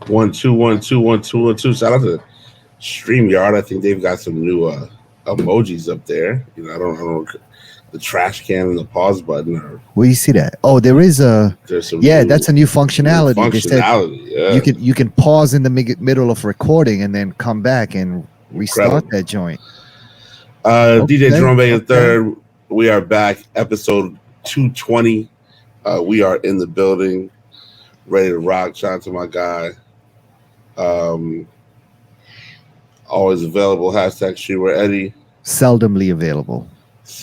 1 2 1 2 1 2 1 2. Shout out to StreamYard. I think they've got some new emojis up there. I don't the trash can and the pause button. Or Where you see that? Oh, there is a. there's some Yeah, new, that's a new functionality. new They said functionality. Yeah, you can pause in the middle of recording and then come back and restart incredible. that joint. DJ Okay, Jerome Bay okay. III. We are back, episode 220. We are in the building, ready to rock. Shout out to my guy. Um, Always available. Hashtag Streamer Eddie. Seldomly available.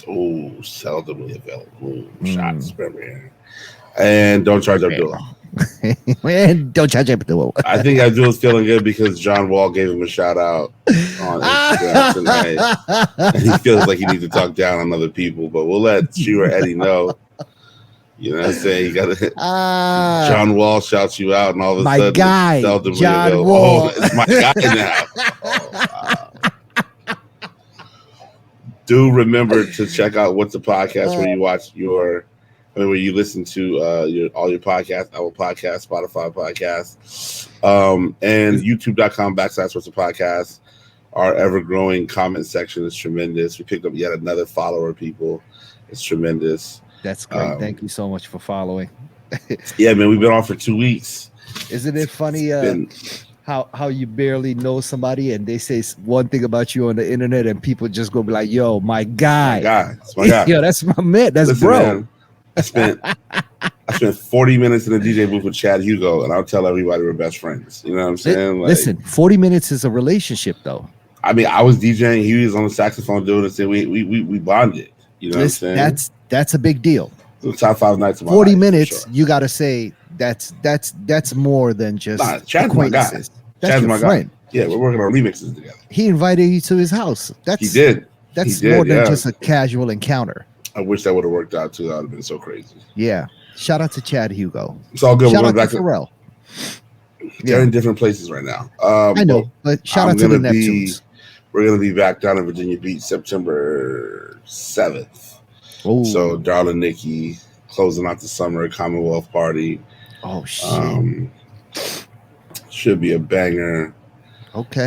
Oh, seldomly available. Ooh, Mm. shots premiere. And don't charge Abdullah. And don't charge Abdullah. I think Abdul's feeling good because John Wall gave him a shout out on Instagram tonight. And he feels like he needs to talk down on other people, but we'll let Streamer Eddie know. You know what I'm saying? You gotta John Wall shouts you out, and all of a my sudden, guy, seldomly John available. Wall. Oh, it's my guy now. Oh, wow. Do remember to check out What's the Podcast where you watch where you listen to all your podcasts, Apple Podcasts, Spotify Podcasts, and YouTube.com/What's the Podcast. Our ever-growing comment section is tremendous. We picked up yet another follower, people. It's tremendous. That's great. Thank you so much for following. Yeah, man, we've been on for 2 weeks. Isn't it funny how you barely know somebody and they say one thing about you on the internet and people just go be like, yo, my guy. That's my guy. Yo, that's my man. That's Listen, bro. Man, I spent 40 minutes in the DJ booth with Chad Hugo, and I'll tell everybody we're best friends. You know what I'm saying? Like, listen, 40 minutes is a relationship, though. I mean, I was DJing, he was on the saxophone doing this, and we bonded. You know what I'm saying? That's a big deal. The top 5 nights of my 40 life, minutes, sure. you got to say that's more than just Chad's my guy. That's Chad's your my friend. guy. Yeah, we're working on remixes together. He invited you to his house. He did. That's more than just a casual encounter. I wish that would have worked out too. That would have been so crazy. Yeah. Shout out to Chad Hugo. It's all good. Shout we're out going back to Pharrell. They're in different places right now. I know, but shout out to the Neptunes. We're going to be back down in Virginia Beach September 7th. Ooh. So, Darling Nikki closing out the summer Commonwealth party. Oh, shit. Should be a banger. Okay.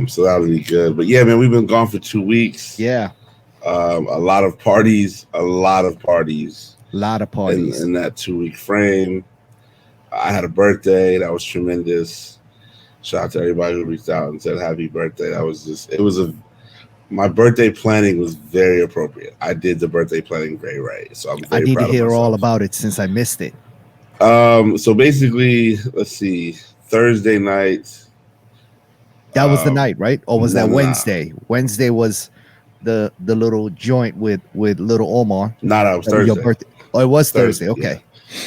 So that'll be good. But yeah, man, we've been gone for 2 weeks. Yeah. A lot of parties. In that 2 week frame. I had a birthday that was tremendous. Shout out to everybody who reached out and said happy birthday. My birthday planning was very appropriate. I did the birthday planning very right. So I'm very I need proud to hear of myself. all about it since I missed it. So basically, let's see, Thursday night. That was the night, right? Or was that Wednesday? Nah. Wednesday was the little joint with little Omar. No, that was Thursday. Your birthday. Oh, it was Thursday. Okay. Yeah.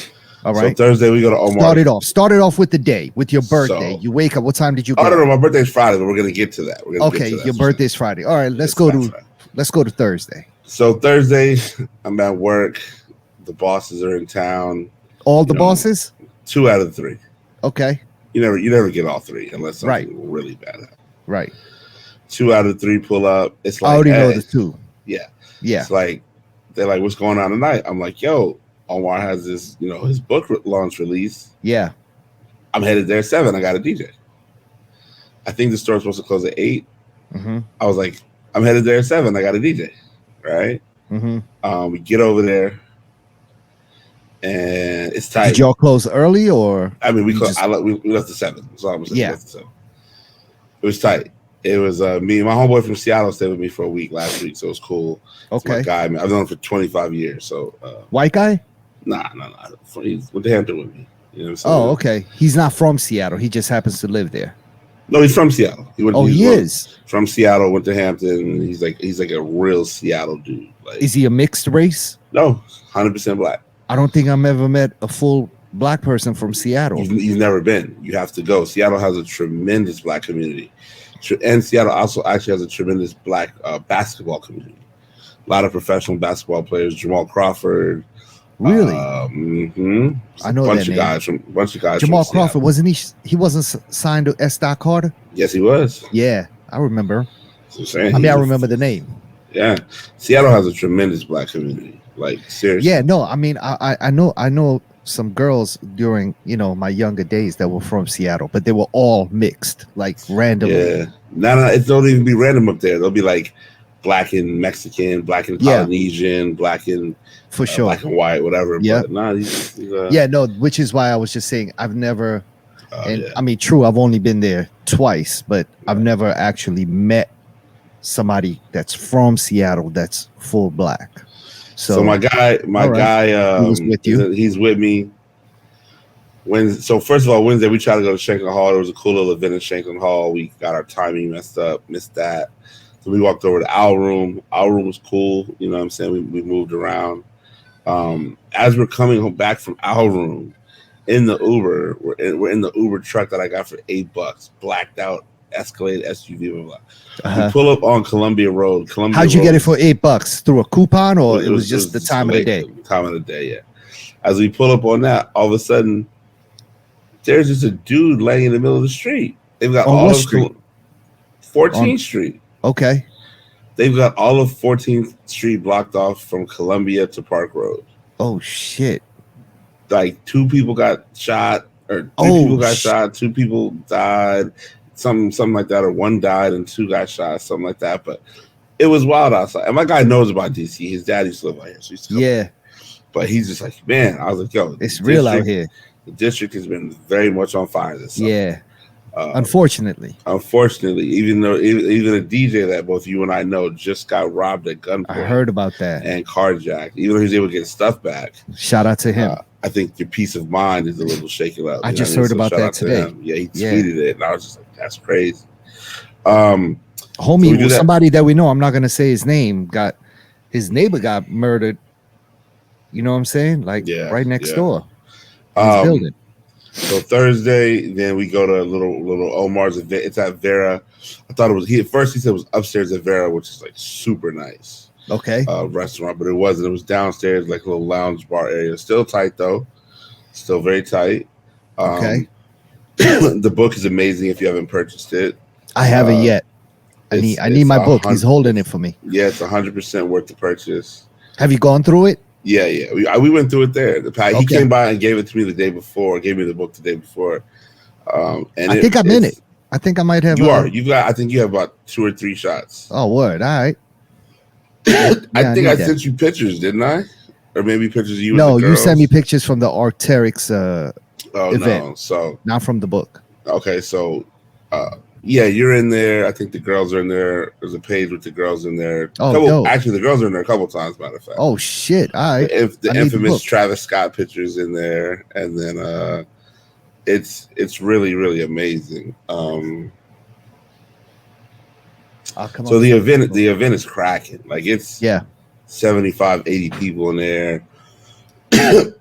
All right. So Thursday we go to Omar. Started off with the day, with your birthday. You wake up. What time did you go? No, my birthday's Friday, but we're gonna get to that. Your birthday's Friday. All right, let's go to Thursday. So Thursday, I'm at work. The bosses are in town. All the bosses? 2 out of 3. Okay. You never get all 3 unless something really bad happens. Right. 2 out of 3 pull up. It's like I already know the 2. Yeah. Yeah. It's like they're like, what's going on tonight? I'm like, yo, Omar has this, his book launch release. Yeah. I'm headed there at 7. I got a DJ. I think the store's supposed to close at 8. Mm-hmm. I was like, I'm headed there at 7. I got a DJ. Right. Mm-hmm. We get over there. And it's tight. Did y'all close early or? I mean, we left at 7. So I was yeah. Left at 7. It was tight. It was me and my homeboy from Seattle stayed with me for a week last week, so it was cool. Okay. My guy, man, I've known him for 25 years. So white guy? Nah. He went to Hampton with me. You know what I'm saying? Oh, okay. He's not from Seattle. He just happens to live there. No, he's from Seattle. He is from Seattle. Went to Hampton. He's like a real Seattle dude. Like, is he a mixed race? No, 100% black. I don't think I've ever met a full black person from Seattle. You've never been. You have to go. Seattle has a tremendous black community. And Seattle also actually has a tremendous black basketball community. A lot of professional basketball players. Jamal Crawford. Really? Mm-hmm. I know bunch that of bunch of guys. Jamal Crawford, wasn't he? He wasn't signed to S. Carter? Yes, he was. Yeah, I remember. I remember the name. Yeah. Seattle has a tremendous black community. Like, seriously. Yeah, no, I mean, I know some girls during my younger days that were from Seattle, but they were all mixed, like randomly. Yeah, no, it don't even be random up there. They'll be like black and Mexican, black and Polynesian, black and for sure, black and white, whatever. Yeah, but no, he's no, which is why I was just saying I've never. I mean, true, I've only been there twice, but I've never actually met somebody that's from Seattle that's full black. So my guy, he was with you. He's with me. So first of all, Wednesday we tried to go to Shanklin Hall. There was a cool little event in Shanklin Hall. We got our timing messed up, missed that. So we walked over to our room. Our room was cool. You know what I'm saying? We moved around. As we're coming home back from our room, in the Uber, we're in the Uber truck that I got for $8, blacked out Escalade SUV. Blah, blah. We pull up on Columbia Road. How'd you get it for $8? Through a coupon, or it was just the time of the day? Time of the day, yeah. As we pull up on that, all of a sudden, there's just a dude laying in the middle of the street. They've got all of street? 14th Street. Okay. They've got all of 14th Street blocked off from Columbia to Park Road. Oh shit! Like 2 people got shot, or 3 people got shot. 2 people died, something like that, or 1 died and 2 got shot, something like that. But it was wild outside. And my guy knows about DC. His dad used to live out here, so he's But he's just like, man. I was like, yo, it's real out here. The district has been very much on fire this summer. Yeah. Unfortunately, even a DJ that both you and I know just got robbed at gunpoint. I heard about that. And carjacked. Even though he was able to get stuff back. Shout out to him. I think your peace of mind is a little shaken up. I just heard about that today. Yeah, he tweeted it, and I was just like, that's crazy. Homie, somebody that we know, I'm not going to say his name, his neighbor got murdered. You know what I'm saying? Like right next door. His building. So Thursday, then we go to little Omar's event. It's at Vera. I thought it was at first he said it was upstairs at Vera, which is like super nice. Okay. Restaurant, but it wasn't. It was downstairs, like a little lounge bar area. Still tight though. Still very tight. Okay. The book is amazing if you haven't purchased it. I haven't yet. I need my book. He's holding it for me. Yeah, it's 100% worth the purchase. Have you gone through it? Yeah. We went through it there. He came by and gave it to me the day before. Gave me the book the day before. And I think I'm in it. I think I might have. You are. I think you have about 2 or 3 shots. Oh, word. All right. I think I sent you pictures, didn't I? Or maybe pictures of you. No, you sent me pictures from the Arc'teryx event. No. So not from the book. Okay, so yeah, you're in there. I think the girls are in there. There's a page with the girls in there. Actually, the girls are in there a couple times, matter of fact. Oh shit! All right. The infamous Travis Scott pictures in there, and then it's really, really amazing. So the event is cracking. Like it's 75, 80 people in there.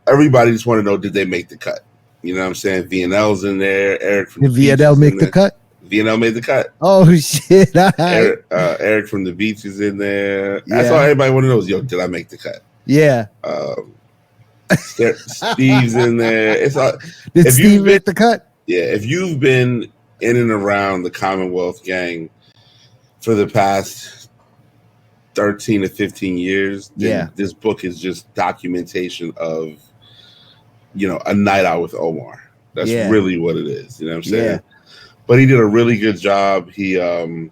Everybody just want to know, did they make the cut? You know what I'm saying? VNL's in there. Eric from did VNL make the cut? VNL made the cut. Oh shit! Eric from the Beach is in there. That's all everybody want to know is, yo, did I make the cut? Yeah. Steve's in there. Did Steve make the cut? Yeah. If you've been in and around the Commonwealth gang for the past 13 to 15 years, then this book is just documentation of, a night out with Omar. That's really what it is. You know what I'm saying? Yeah. But he did a really good job. The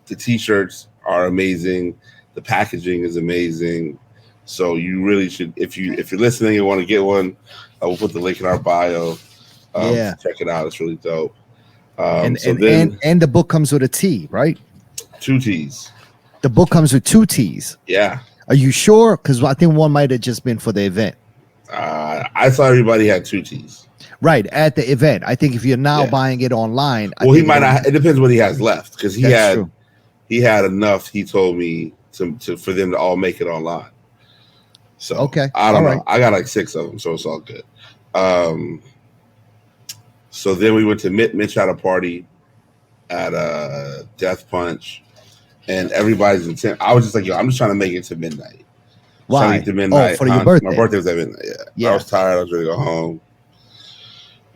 t-shirts are amazing. The packaging is amazing. So you really should, if you're listening and want to get one, we'll put the link in our bio. Check it out. It's really dope. And the book comes with a T, right? 2 T's. The book comes with 2 T's. Yeah. Are you sure? Because I think one might have just been for the event. I thought everybody had 2 T's. Right, at the event. I think if you're now buying it online, he might not. It depends what he has left, because he had enough. He told me to for them to all make it online. So I don't know. Right. I got like 6 of them, so it's all good. So then we went to Mitch had a party at Death Punch, and everybody's intent. I was just like, yo, I'm just trying to make it to midnight. Why? To midnight. Oh, for your birthday. My birthday was at midnight. Yeah. I was tired. I was ready to go home.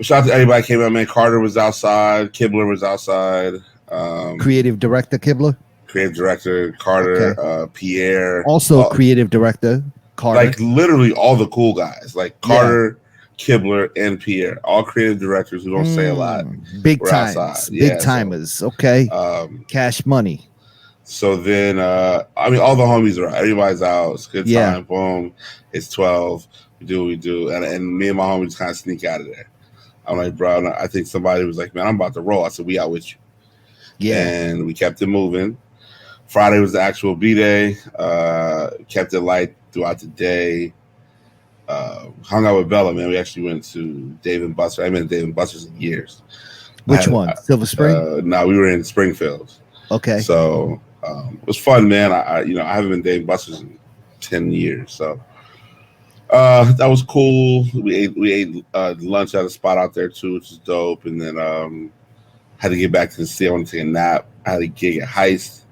Shout out to everybody came out, man. Carter was outside. Kibler was outside. Creative director Kibler. Creative director Carter. Pierre. Also creative director Carter. Like literally all the cool guys. Like Carter, Kibler, and Pierre, all creative directors who don't say a lot. Big We're outside. times, Yeah, big timers. Okay, cash money. So then, I mean, all the homies are out. Everybody's out. It's a good time. Boom. It's 12. We do what we do. And me and my homies kind of sneak out of there. I'm like, bro, I think somebody was like, man, I'm about to roll. I said, we out with you. Yeah. And we kept it moving. Friday was the actual B-Day. Kept it light throughout the day. Hung out with Bella, man. We actually went to Dave & Buster. I haven't been to Dave & Buster's in years. Which one? Silver Spring? No, we were in Springfield. Okay. So it was fun, man. I haven't been Dave & Buster's in 10 years. So that was cool. We ate lunch at a spot out there too, which is dope. And then had to get back to the city. I wanted to take a nap. I had a gig at Heist.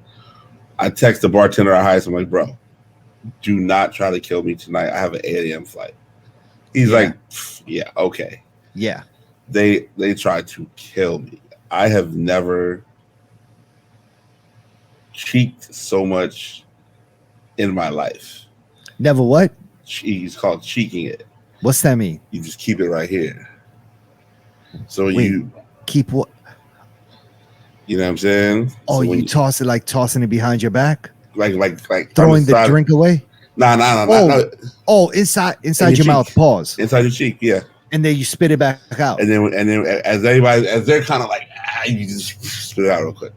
I text the bartender at Heist. I'm like, bro, do not try to kill me tonight. I have an 8 a.m. flight. He's like, yeah, okay. Yeah. They tried to kill me. I have never cheeked so much in my life. Never what? It's called cheeking it. What's that mean? You just keep it right here. So Wait, you keep what? You know what I'm saying? Oh, so you toss it like tossing it behind your back? Like throwing the drink away? No. Oh, inside your mouth. Pause. Inside your cheek, yeah. And then you spit it back out. And then as they're kind of like, you just spit it out real quick.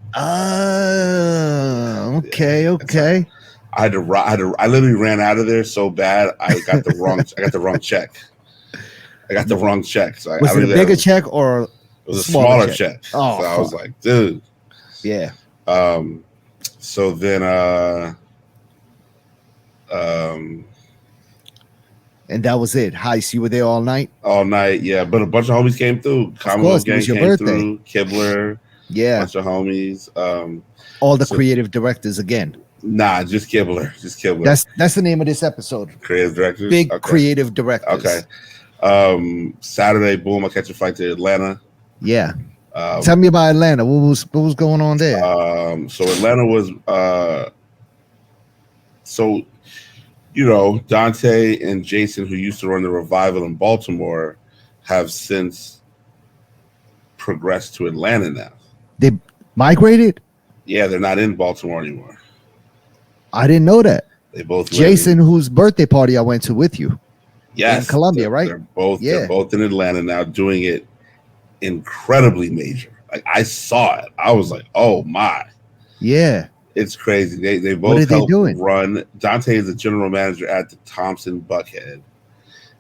Okay. I literally ran out of there so bad. I got the wrong check. So was it a bigger check or it was a smaller check? Oh, so I was like, dude. Yeah. So then and that was it. Heist, you were there all night? All night, yeah. But a bunch of homies came through. Commonwealth gang came through. Kibler, yeah. A bunch of homies. All the creative directors again. Nah, just Kibler. That's the name of this episode. Creative directors. Big creative directors. Okay. Saturday, boom, I catch a flight to Atlanta. Yeah. Tell me about Atlanta. What was going on there? So Atlanta was Dante and Jason, who used to run the Revival in Baltimore, have since progressed to Atlanta now. They migrated? Yeah, they're not in Baltimore anymore. I didn't know that. They both Jason, whose birthday party I went to with you. Yes. In Columbia, right? They're both in Atlanta now, doing it incredibly major. Like, I saw it. I was like, oh my. Yeah. It's crazy. They both helped run. Dante is the general manager at the Thompson Buckhead.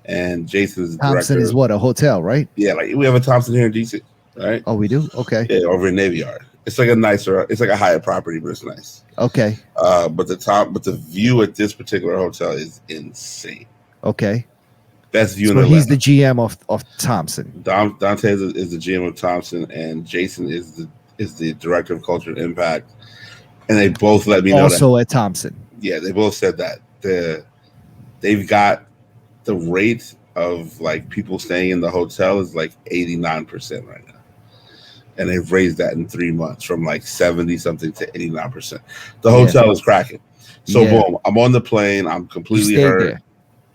And Jason is the Thompson director. Is what, a hotel, right? Yeah, like we have a Thompson here in DC, right? Oh, we do? Okay. Yeah, over in Navy Yard. It's like a Hyatt property, but it's nice. Okay. But the view at this particular hotel is insane. Okay. Best view so in Atlanta. He's the GM of Thompson. Dante is the GM of Thompson, and Jason is the director of culture and impact. And they both let me know also at Thompson. Yeah, they both said that they've got the rate of like people staying in the hotel is like 89% right now, and they've raised that in 3 months from like 70 something to 89%. The hotel is cracking. So boom, I'm on the plane. I'm completely hurt. There.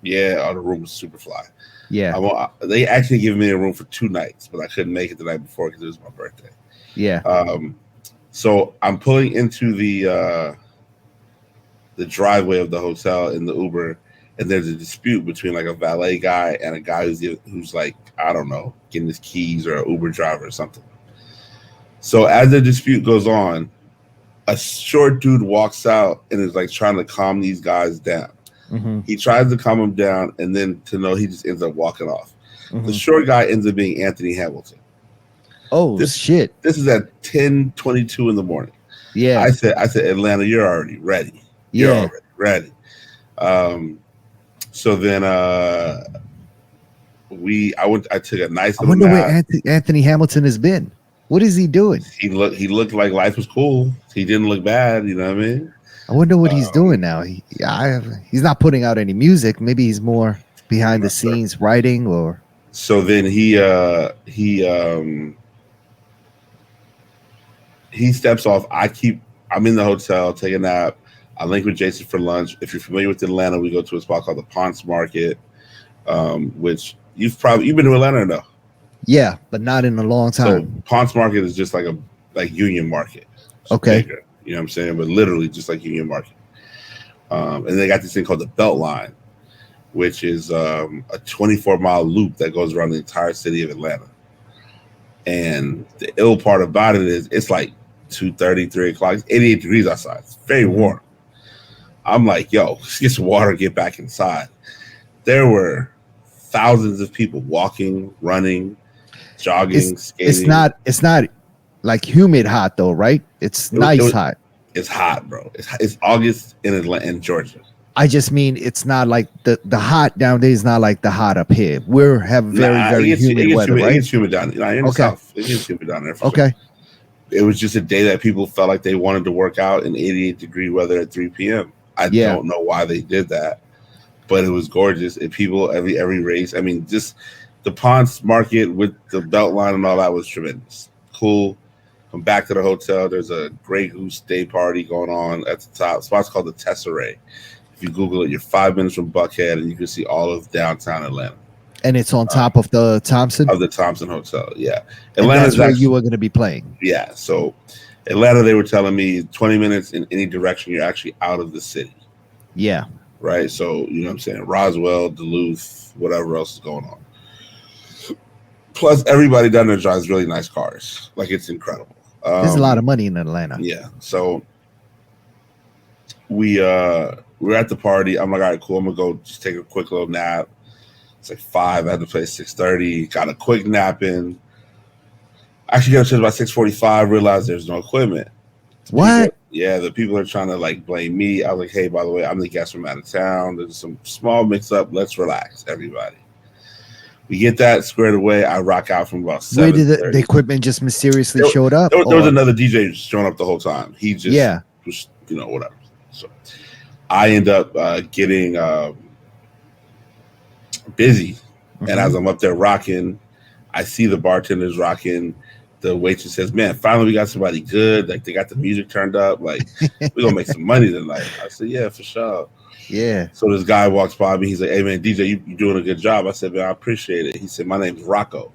Yeah, the room was super fly. Yeah, they actually gave me a room for 2 nights, but I couldn't make it the night before because it was my birthday. Yeah. So I'm pulling into the driveway of the hotel in the Uber, and there's a dispute between like a valet guy and a guy who's like, I don't know, getting his keys or an Uber driver or something. So as the dispute goes on, a short dude walks out and is like trying to calm these guys down. Mm-hmm. He tries to calm them down, and then he just ends up walking off. Mm-hmm. The short guy ends up being Anthony Hamilton. Oh, shit. This is at 10:22 in the morning. Yeah. I said, Atlanta, you're already ready. You're already ready. So then I took a nice little wonder where Anthony Hamilton has been. What is he doing? He looked like life was cool. He didn't look bad, you know what I mean? I wonder what he's doing now. He's not putting out any music. Maybe he's more behind the scenes writing or. So then he steps off. I'm in the hotel, take a nap. I link with Jason for lunch. If you're familiar with Atlanta, we go to a spot called the Ponce Market, which you've been to Atlanta or no? Yeah, but not in a long So time. Ponce Market is just like Union Market. It's Okay. bigger, you know what I'm saying? But literally just like Union Market. And they got this thing called the Belt Line, which is a 24-mile loop that goes around the entire city of Atlanta. And the ill part about it is it's like 2:30, 3 o'clock. It's 88 degrees outside. It's very warm. I'm like, yo, let's get some water, get back inside. There were thousands of people walking, running, jogging, skating. It's not like humid hot though, right? It's nice hot. It's hot, bro. It's August in Atlanta, in Georgia. I just mean it's not like the hot nowadays. Not like the hot up here. We're have very humid weather, right? It gets humid down. In the South, it gets humid down there. Okay. Sure. It was just a day that people felt like they wanted to work out in 88-degree weather at 3 p.m. I don't know why they did that, but it was gorgeous. And people, every race. I mean, just the Ponce Market with the belt line and all that was tremendous. Cool. Come back to the hotel. There's a Grey Goose Day party going on at the top. Spot's called the Tesserae. If you Google it, you're 5 minutes from Buckhead, and you can see all of downtown Atlanta. And it's on top of the Thompson? Of the Thompson Hotel, yeah. Atlanta's where you were going to be playing. Yeah, so Atlanta, they were telling me 20 minutes in any direction, you're actually out of the city. Yeah. Right? So, you know what I'm saying? Roswell, Duluth, whatever else is going on. Plus, everybody down there drives really nice cars. Like, it's incredible. There's a lot of money in Atlanta. Yeah, so we're at the party. I'm like, all right, cool. I'm gonna go just take a quick little nap. It's like 5. I had to play 6:30. Got a quick nap in. Actually got to church about 6:45. Realized there's no equipment. What? The people are trying to like blame me. I was like, hey, by the way, I'm the guest from out of town. There's some small mix up. Let's relax, everybody. We get that squared away. I rock out from about 7:30. Where did the equipment just mysteriously showed up? There was another DJ showing up the whole time. He just was, whatever. So I end up getting busy. And as I'm up there rocking, I see the bartenders rocking. The waitress says, man, finally we got somebody good. Like, they got the music turned up. Like, we're going to make some money tonight. I said, yeah, for sure. Yeah. So this guy walks by me. He's like, hey, man, DJ, you doing a good job. I said, man, I appreciate it. He said, my name's Rocco.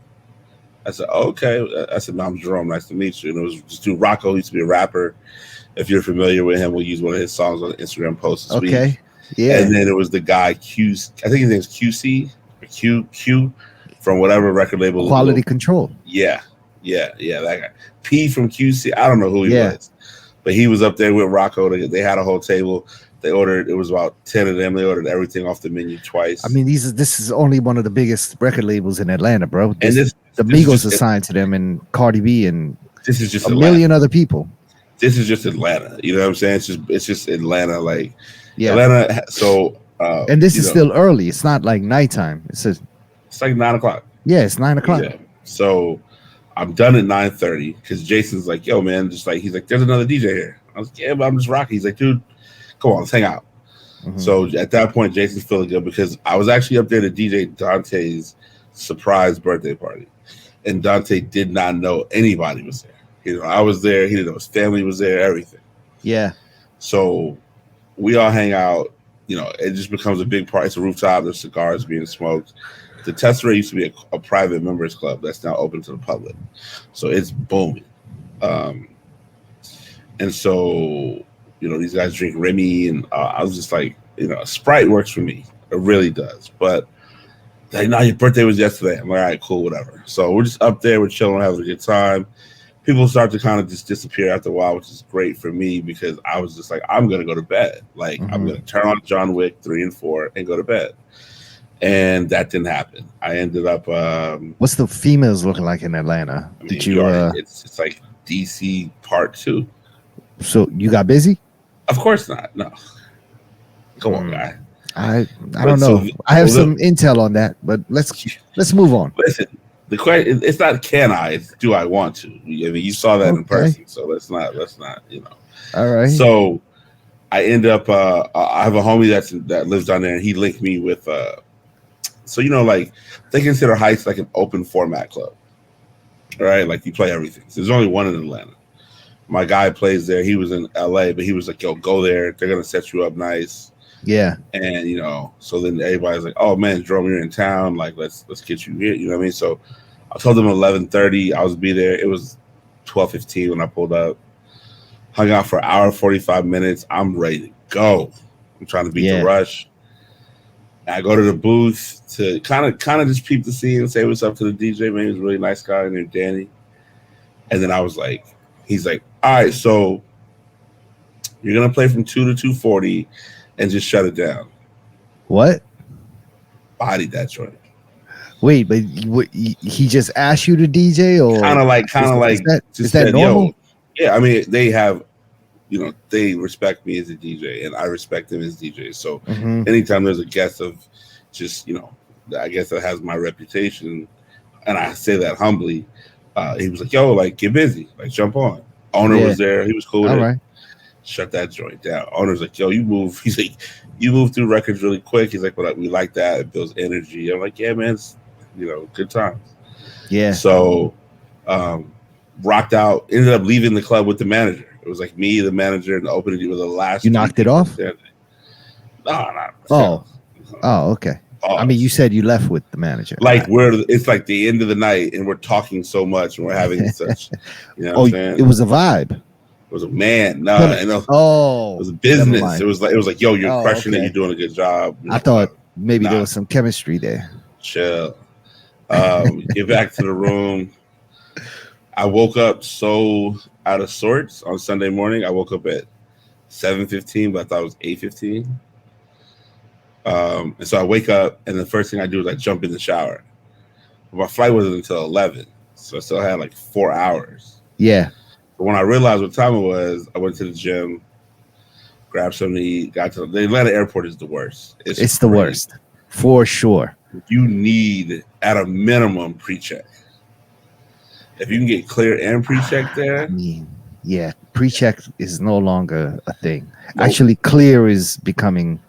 I said, oh, okay. I said, I'm Jerome. Nice to meet you. And it was just dude, Rocco. He used to be a rapper. If you're familiar with him, we'll use one of his songs on the Instagram post this week. Yeah. And then it was the guy Q. I think his name's QC or Q from whatever record label. Quality Control. Yeah, that guy. P from QC. I don't know who he was, but he was up there with Rocco. They had a whole table. They ordered. It was about 10 of them. They ordered everything off the menu twice. I mean, this is only one of the biggest record labels in Atlanta, bro. And the Migos assigned to them, and Cardi B, and this is just a million other people. This is just Atlanta. You know what I'm saying? It's just Atlanta. Like, Atlanta. So, and this is still early. It's not like nighttime. It's like 9 o'clock. Yeah, it's 9 o'clock. Yeah. So I'm done at 9:30 because Jason's like, yo, man, he's like, there's another DJ here. I was like, yeah, but I'm just rocking. He's like, dude, come on, let's hang out. So at that point, Jason's feeling good because I was actually up there to DJ Dante's surprise birthday party. And Dante did not know anybody was there. I was there. He didn't know his family was there, everything. Yeah. So we all hang out. It just becomes a big party. It's a rooftop. There's cigars being smoked. The Tesserae used to be a private members club that's now open to the public. So it's booming. And so, these guys drink Remy. And I was just like, Sprite works for me. It really does. But like, no, your birthday was yesterday. I'm like, all right, cool, whatever. So we're just up there. We're chilling, having a good time. People start to kind of just disappear after a while, which is great for me because I was just like, I'm going to go to bed. Like, I'm going to turn on John Wick 3 and 4 and go to bed. And that didn't happen. I ended up. What's the females looking like in Atlanta? Did you? It's like DC Part 2. So you got busy? Of course not. No. Come on, guy. I don't know. I have some intel on that, but let's move on. Listen. The question, it's not can I, it's do I want to. I mean, you saw that in person, so let's not. All right. So I end up, I have a homie that lives down there, and he linked me with, so like they consider Heights like an open format club, right? Like you play everything. So there's only one in Atlanta. My guy plays there. He was in LA, but he was like, yo, go there. They're going to set you up nice. Yeah. And so then everybody's like, "Oh man, Jerome, you're in town. Like, let's get you here." You know what I mean? So I told them 11:30 I was be there. It was 12:15 when I pulled up. Hung out for an hour 45 minutes. I'm ready to go. I'm trying to beat the rush. And I go to the booth to kind of just peep the scene and say what's up to the DJ. Man, he was a really nice guy named Danny. And then I was like, he's like, "All right, so you're gonna play from 2 to 2:40 and just shut it down." What? Bodied that joint. Wait, but he just asked you to DJ, or kind of like is that normal? Yo, yeah, I mean they have, they respect me as a DJ and I respect them as DJs. So anytime there's a guest of just, I guess that has my reputation, and I say that humbly, he was like, "Yo, like get busy, like jump on." Owner was there, he was cool with it. Right. Shut that joint down. Owner's like, "Yo, you move." He's like, "You move through records really quick." He's like, "But we like that. It builds energy." I'm like, "Yeah, man, it's, good times." Yeah. So, rocked out. Ended up leaving the club with the manager. It was like me, the manager, and the opening were the last. You knocked it off? No. Oh, okay. I mean, you said you left with the manager. Like it's like the end of the night, and we're talking so much, and we're having such. What I'm saying? It was a vibe. It was a man. No, it was a business. It was like, "Yo, you're crushing it. You're doing a good job." I thought maybe there was some chemistry there. Chill. Get back to the room. I woke up so out of sorts on Sunday morning. I woke up at 7:15, but I thought it was 8:15. And so I wake up, and the first thing I do is I jump in the shower. But my flight wasn't until 11, so I still had like 4 hours. Yeah. But when I realized what time it was, I went to the gym, grabbed something to eat. Got to the Atlanta airport is the worst. It's the worst, for sure. You need, at a minimum, pre-check. If you can get clear and pre-check there. I mean, yeah, pre-check is no longer a thing. Nope. Actually, clear is becoming,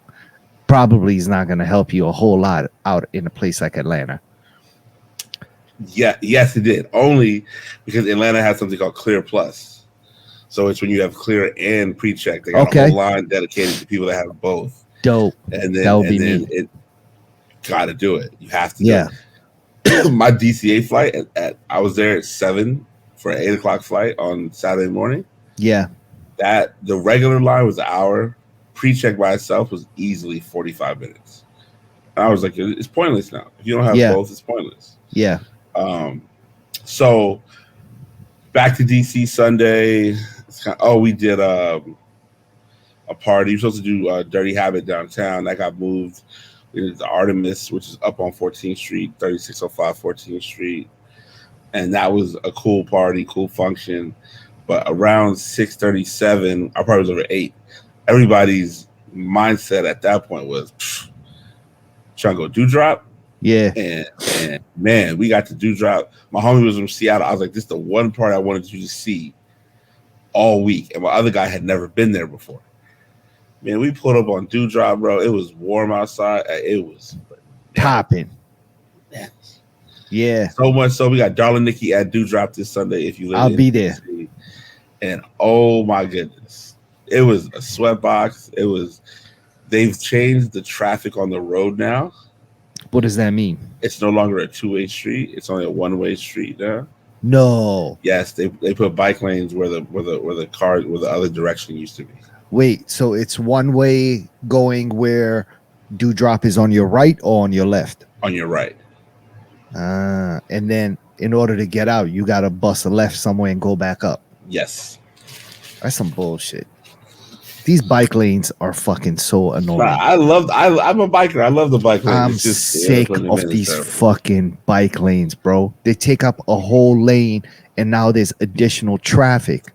probably is not going to help you a whole lot out in a place like Atlanta. Yeah, yes, it did. Only because Atlanta has something called Clear Plus. So it's when you have clear and pre-check. They got a whole line dedicated to people that have both. Dope. And then it got to do it. You have to do it. My DCA flight, I was there at 7 for an 8 o'clock flight on Saturday morning. Yeah. The regular line was an hour. Pre-check by itself was easily 45 minutes. And I was like, it's pointless now. If you don't have both, it's pointless. Yeah. So back to DC Sunday. We did a party. We were supposed to do Dirty Habit downtown. That got moved. We did the Artemis, which is up on 14th Street, 3605 14th Street. And that was a cool party, cool function. But around 6:37, our party was over 8. Everybody's mindset at that point was trying to go Dewdrop. Yeah. And man, we got to Dewdrop. My homie was from Seattle. I was like, this is the one part I wanted you to see all week. And my other guy had never been there before. Man, we pulled up on Dewdrop, bro. It was warm outside. It was popping. Yeah. So much so we got Darling Nikki at Dewdrop this Sunday. If you live, I'll be there. And oh my goodness, it was a sweatbox. They've changed the traffic on the road now. What does that mean? It's no longer a 2-way street. It's only a 1-way street now. No. Yes, they put bike lanes where the other direction used to be. Wait, so it's 1-way going where Dewdrop is on your right or on your left? On your right. And then in order to get out, you got to bust a left somewhere and go back up. Yes. That's some bullshit. These bike lanes are fucking so annoying. I'm a biker. I love the bike lanes. I'm sick of these fucking bike lanes, bro. They take up a whole lane, and now there's additional traffic.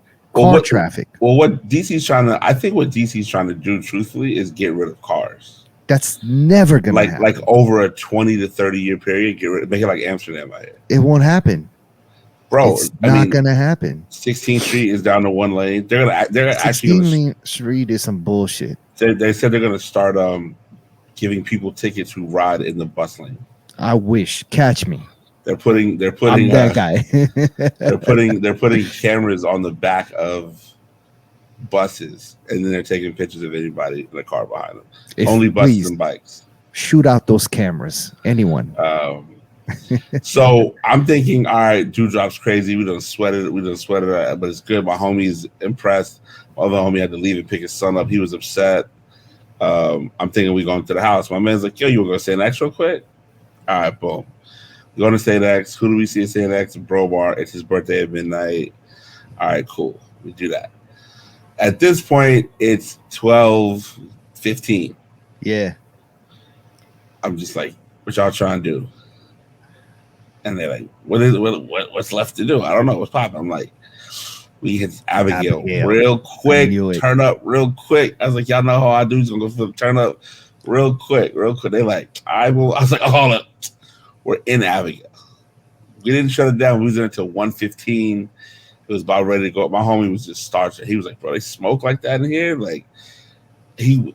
Traffic. Well, what DC's trying to do, truthfully, is get rid of cars. That's never gonna happen. Like over a 20 to 30 year period, make it like Amsterdam. It won't happen, bro. It's not gonna happen. 16th Street is down to 1 lane. They're actually 16th Street is some bullshit. They said they're gonna start giving people tickets who ride in the bus lane. I wish. Catch me. They're putting I'm that guy. they're putting cameras on the back of buses, and then they're taking pictures of anybody in the car behind them. If Only buses please and bikes. shoot out those cameras, anyone. So I'm thinking, all right, Dewdrop's crazy. We done sweated it, but it's good. My homie's impressed. My other homie had to leave and pick his son up. He was upset. I'm thinking we going to the house. My man's like, yo, you were gonna say next real quick? All right, boom. We're going to St. X. Who do we see at St. X? Bromar. It's his birthday at midnight. All right, cool. We do that. At this point, it's 12:15. Yeah. I'm just like, what y'all trying to do? And they're like, what's left to do? I don't know. What's popping? I'm like, we hit Abigail real quick. Turn up real quick. I was like, y'all know how I do. He's going to go for the turn up real quick. They're like, I will. I was like, oh, hold up. We're in Abigail. We didn't shut it down. We was there until 1:15. It was about ready to go. My homie was just starstruck. He was like, bro, they smoke like that in here? Like,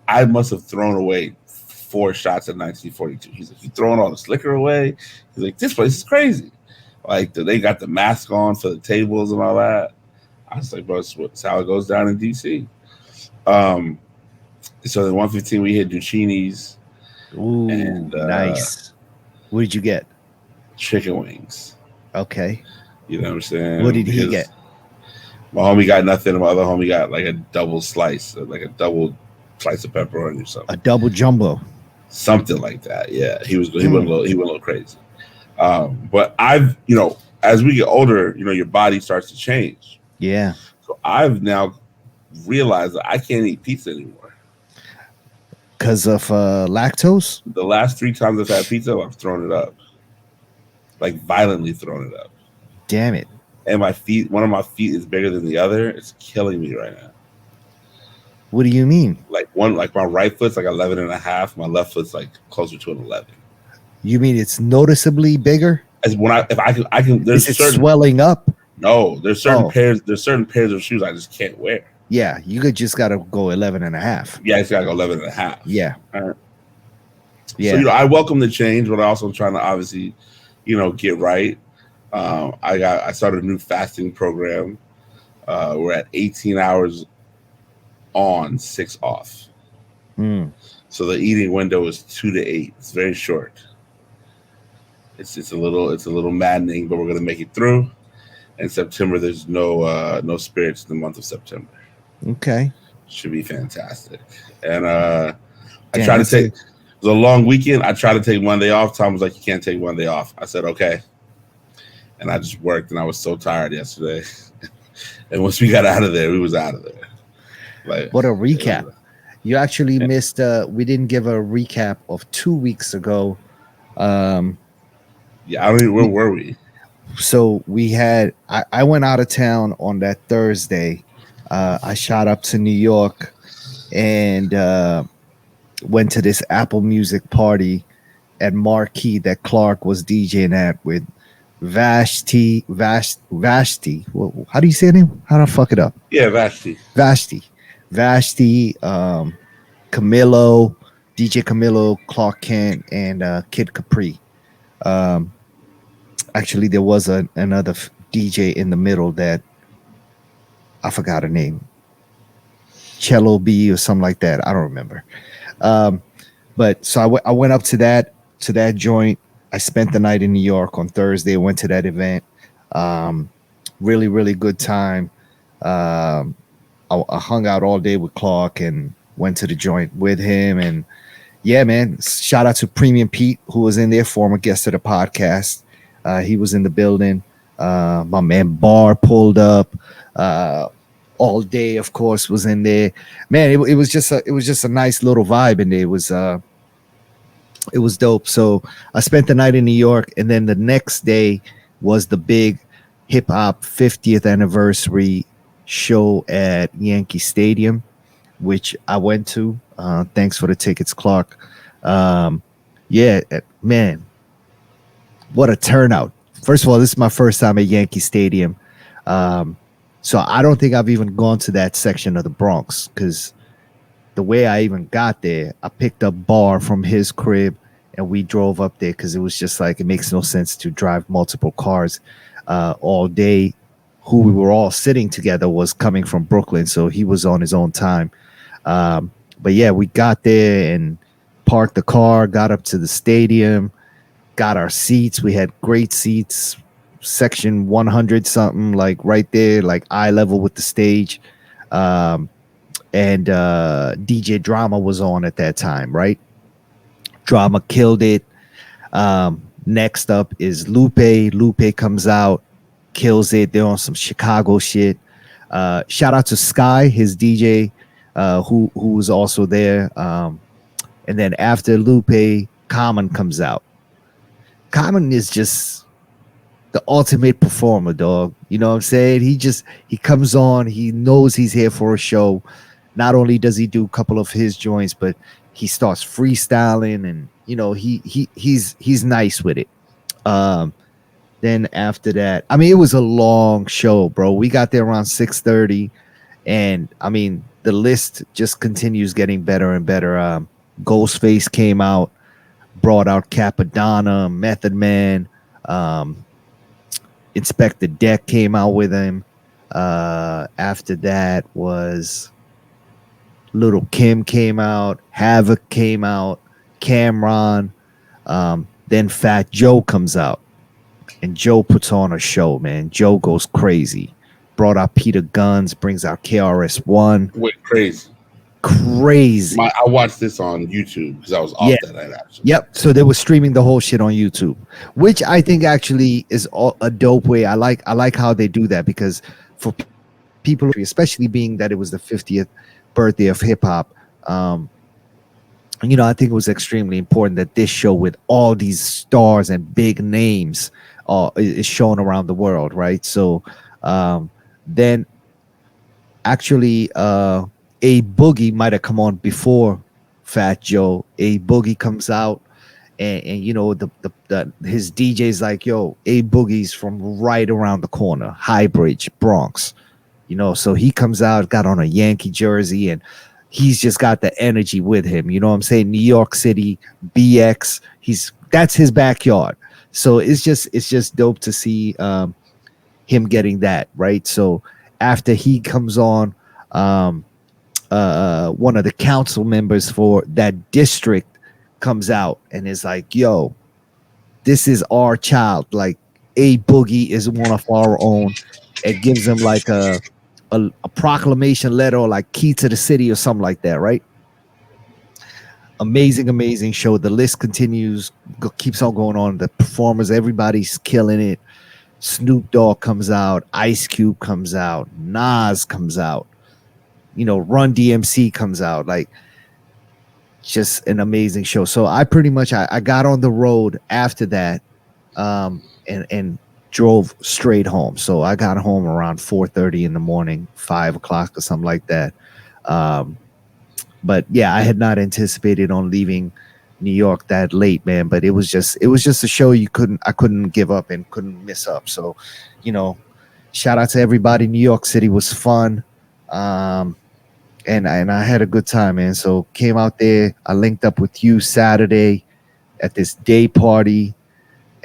I must have thrown away 4 shots at 1942. He's like, you throwing all this liquor away? He's like, this place is crazy. Like, they got the mask on for the tables and all that. I was like, bro, it's how it goes down in D.C. So then 1:15, we hit Duccini's. Ooh, and, nice. What did you get? Chicken wings. Okay. You know what I'm saying? What did he get? My homie got nothing. My other homie got like a double slice, like a double slice of pepperoni or something. A double jumbo. Something like that. Yeah. He went a little crazy. But I've, as we get older, your body starts to change. Yeah. So I've now realized that I can't eat pizza anymore. Because of lactose? The last 3 times I've had pizza, I've thrown it up. Like violently thrown it up. Damn it. And one of my feet is bigger than the other. It's killing me right now. What do you mean? Like my right foot's like 11 and a half. My left foot's like closer to an 11. You mean it's noticeably bigger? As when I can there's is it swelling up? No, there's certain pairs of shoes I just can't wear. Yeah, you just gotta go 11 and a half. Yeah, it's gotta go 11 and a half. Yeah. Yeah. So I welcome the change, but also trying to obviously, get right. I started a new fasting program. We're at 18 hours on, 6 off. So the eating window is 2 to 8. It's very short. It's a little maddening, but we're gonna make it through. In September, there's no spirits in the month of September. Okay. Should be fantastic. And I try to take. It was a long weekend. I tried to take Monday off. Tom was like, "You can't take Monday off." I said, "Okay." And I just worked, and I was so tired yesterday. And once we got out of there, we was out of there. Like, what a recap! You actually missed. We didn't give a recap of 2 weeks ago. Yeah, I don't even. Where were we? So we had. I went out of town on that Thursday. I shot up to New York and went to this Apple Music party at Marquee that Clark was DJing at with Vashti. Well, how do you say it? How do I fuck it up? Yeah, Vashti, Camilo, DJ Camilo, Clark Kent, and Kid Capri. Actually, there was another DJ in the middle that I forgot her name, Cello B or something like that. I don't remember. But so I went up to that joint. I spent the night in New York on Thursday. Went to that event. Really, really good time. I hung out all day with Clark and went to the joint with him. And yeah, man, shout out to Premium Pete, who was in there, former guest of the podcast. He was in the building. My man Bar pulled up. All day, of course, was in there. Man, it was just a nice little vibe in there. It was dope. So I spent the night in New York, and then the next day was the big hip hop 50th anniversary show at Yankee Stadium, which I went to. Thanks for the tickets, Clark. Yeah, man, what a turnout. First of all, this is my first time at Yankee Stadium. So I don't think I've even gone to that section of the Bronx, because the way I even got there, I picked up Bar from his crib and we drove up there, because it was just like, it makes no sense to drive multiple cars all day who we were all sitting together was coming from Brooklyn, so he was on his own time. But yeah, we got there and parked the car, got up to the stadium, got our seats. We had great seats, section 100 something, like right there, like eye level with the stage. Um, and DJ Drama was on at that time, right? Drama killed it. Next up is Lupe. Lupe comes out, kills it. They're on some Chicago shit. Shout out to Sky, his DJ, who was also there. And then after Lupe, Common comes out. Common is just the ultimate performer, dog. You know what I'm saying? He comes on, he knows he's here for a show. Not only does he do a couple of his joints, but he starts freestyling, and he's nice with it. Then after that, I mean, it was a long show, bro. We got there around 6:30, and I mean, the list just continues getting better and better. Ghostface came out, brought out Capadonna, Method Man, Inspector Deck came out with him. After that was Little Kim came out, Havoc came out, Cameron, then Fat Joe comes out, and Joe puts on a show, man. Joe goes crazy. Brought out Peter Guns, brings out KRS-One. Went crazy. Crazy. I watched this on YouTube because I was off that night, actually. Yep. So they were streaming the whole shit on YouTube, which I think actually is a dope way. I like how they do that, because for people, especially being that it was the 50th birthday of hip hop, I think it was extremely important that this show with all these stars and big names is shown around the world, right? So then actually A Boogie might have come on before Fat Joe. A Boogie comes out, and his DJ's like, yo, A Boogie's from right around the corner, High Bridge, Bronx. So he comes out, got on a Yankee jersey, and he's just got the energy with him. You know what I'm saying? New York City, BX, that's his backyard. So it's just dope to see him getting that, right? So after he comes on, one of the council members for that district comes out and is like, yo, this is our child. Like, A Boogie is one of our own. It gives him like a proclamation letter, or like key to the city or something like that, right? Amazing show. The list continues, keeps on going on. The performers, everybody's killing it. Snoop Dogg comes out, Ice Cube comes out, Nas comes out, Run DMC comes out. Like, just an amazing show. So I pretty much I got on the road after that, and drove straight home. So I got home around 4:30 in the morning, 5 o'clock or something like that. But yeah, I had not anticipated on leaving New York that late, man. But it was just a show I couldn't give up and couldn't miss up. So, shout out to everybody. New York City was fun. And I had a good time, man. So came out there. I linked up with you Saturday at this day party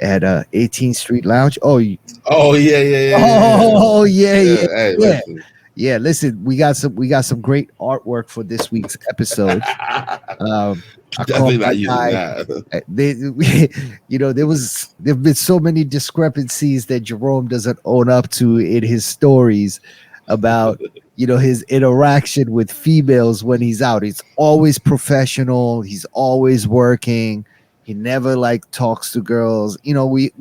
at 18th Street Lounge. Oh yeah. Listen, we got some great artwork for this week's episode. Definitely not using that. There've been so many discrepancies that Jerome doesn't own up to in his stories about his interaction with females when he's out. He's always professional. He's always working. He never like talks to girls. We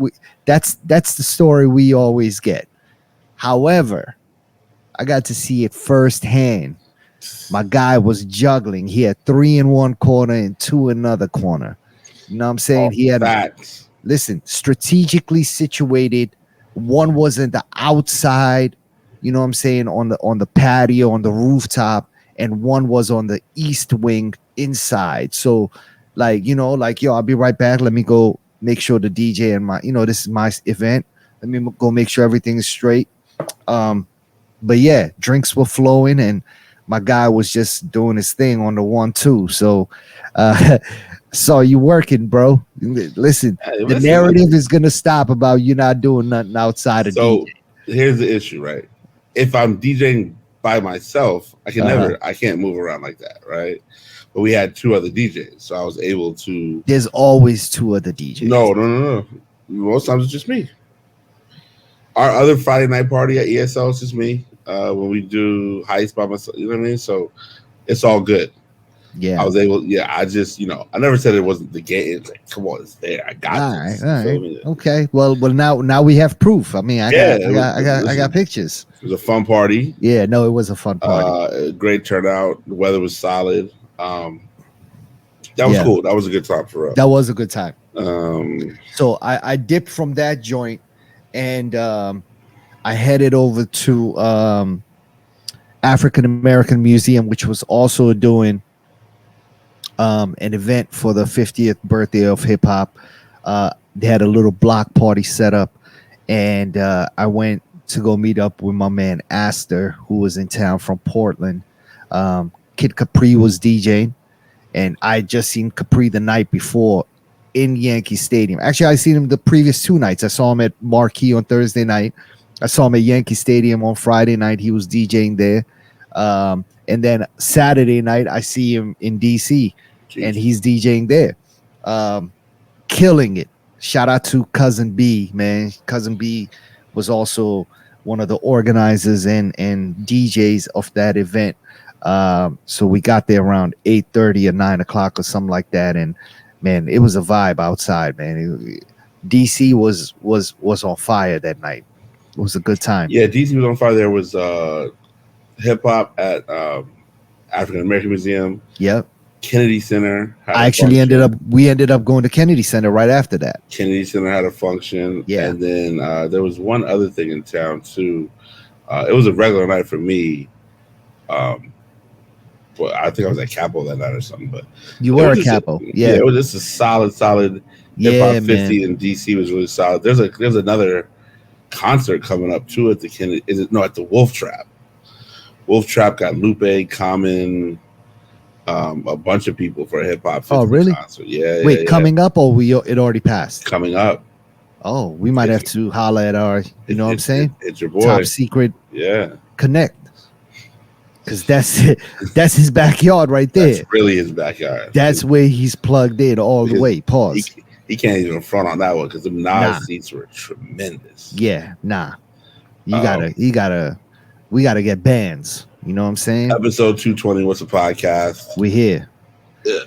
that's the story we always get. However, I got to see it firsthand. My guy was juggling. He had 3 in one corner and 2 in another corner. You know what I'm saying? He had strategically situated. One was in the outside, you know what I'm saying, on the patio, on the rooftop, and one was on the east wing inside. So yo, I'll be right back. Let me go make sure the DJ and this is my event. Let me go make sure everything is straight. But yeah, drinks were flowing and my guy was just doing his thing on the 1-2. So, saw you working, bro. Listen, the narrative is gonna stop about you not doing nothing outside of DJ. here's the issue, right? If I'm DJing by myself, I can't move around like that, right? But we had two other DJs, so I was able to. There's always two other DJs. No. Most times it's just me. Our other Friday night party at ESL is just me. When we do Heist by myself, you know what I mean? So it's all good. Yeah. I was able, I just, I never said it wasn't the game. It's like, come on, it's there. I got this. All right. Okay. Well, now we have proof. I mean, I got pictures. It was a fun party. Yeah, no, it was a fun party. Great turnout. The weather was solid. That was cool. That was a good time for us. That was a good time. So I dipped from that joint, and I headed over to African American Museum, which was also doing an event for the 50th birthday of hip hop. They had a little block party set up, and I went to go meet up with my man Astor, who was in town from Portland. Kid Capri was DJing, and I just seen Capri the night before in Yankee Stadium. Actually, I seen him the previous two nights. I saw him at Marquee on Thursday night. I saw him at Yankee Stadium on Friday night. He was DJing there. And then Saturday night, I see him in DC. Jeez. And he's DJing there. Killing it. Shout out to Cousin B, man. Cousin B was also one of the organizers and DJs of that event. So we got there around 8:30 or 9 o'clock or something like that. And man, it was a vibe outside, man. DC was on fire that night. It was a good time. Yeah, DC was on fire. There was hip hop at African American Museum. Yep. Kennedy Center. We ended up going to Kennedy Center right after that. Kennedy Center had a function. Yeah. And then there was one other thing in town too. It was a regular night for me. But I think I was at Capo that night or something. But you were at Capo. Yeah. It was just a solid hip hop 50 in DC was really solid. There's another concert coming up too at the Kennedy. At the Wolf Trap. Wolf Trap got Lupe, Common, a bunch of people for a hip hop. Oh, really? Concert. Yeah. Wait, coming up or it already passed? Coming up. Oh, we might have to holler at our, what I'm saying? It's your boy. Top Secret. Yeah. Connect. Because that's it. That's his backyard right there. That's really his backyard. That's where he's plugged in all the way. Pause. He can't even front on that one because the Nas seats were tremendous. Yeah, we gotta get bands. You know what I'm saying? Episode 220. What's a podcast? We here. Yeah.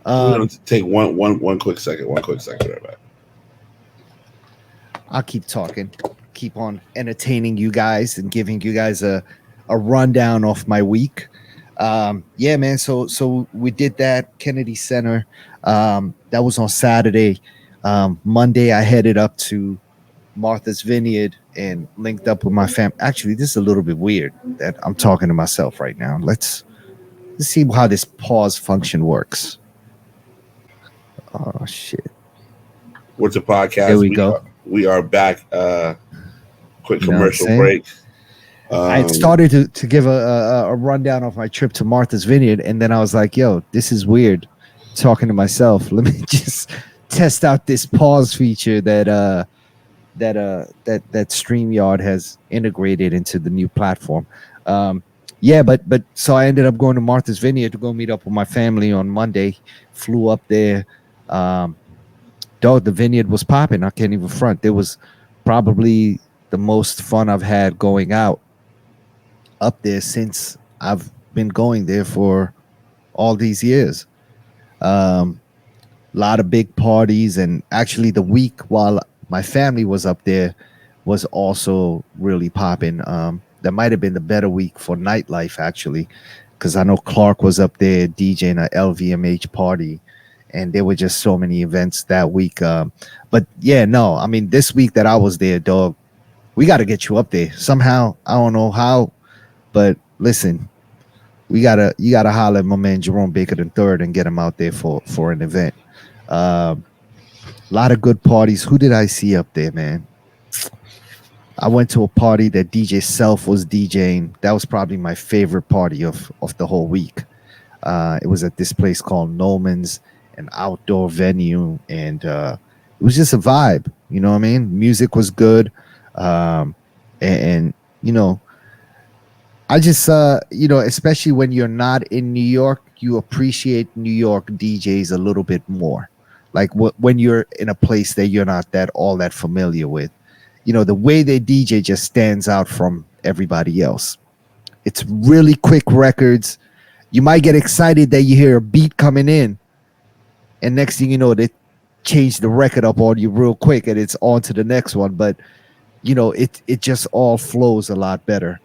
We're gonna take one quick second. Right back. I'll keep talking. Keep on entertaining you guys and giving you guys a rundown of my week. Yeah, man. So we did that Kennedy Center. That was on Saturday. Monday, I headed up to Martha's Vineyard and linked up with my fam. Actually, this is a little bit weird that I'm talking to myself right now. Let's see how this pause function works. Oh shit! What's a podcast? There we go. We are back. Quick commercial break. I started to give a rundown of my trip to Martha's Vineyard, and then I was like, "Yo, this is weird." Talking to myself. Let me just test out this pause feature that StreamYard has integrated into the new platform. But so I ended up going to Martha's Vineyard to go meet up with my family on Monday. Flew up there. The vineyard was popping. I can't even front. It was probably the most fun I've had going out up there since I've been going there for all these years. Lot of big parties, and actually the week while my family was up there was also really popping. That might have been the better week for nightlife, actually, because I know Clark was up there DJing a LVMH party, and there were just so many events that week. But yeah, no, I mean, this week that I was there, dog, we got to get you up there somehow. I don't know how, but listen, you gotta holler at my man Jerome Baker III and get him out there for an event. A lot of good parties. Who did I see up there, man? I went to a party that DJ Self was DJing. That was probably my favorite party of the whole week. It was at this place called Noman's, an outdoor venue, and it was just a vibe. You know what I mean? Music was good. and you know, I just especially when you're not in New York, you appreciate New York DJs a little bit more. Like when you're in a place that you're not that all that familiar with, the way they DJ just stands out from everybody else. It's really quick records. You might get excited that you hear a beat coming in, and next thing you know, they change the record up on you real quick, and it's on to the next one. But it just all flows a lot better.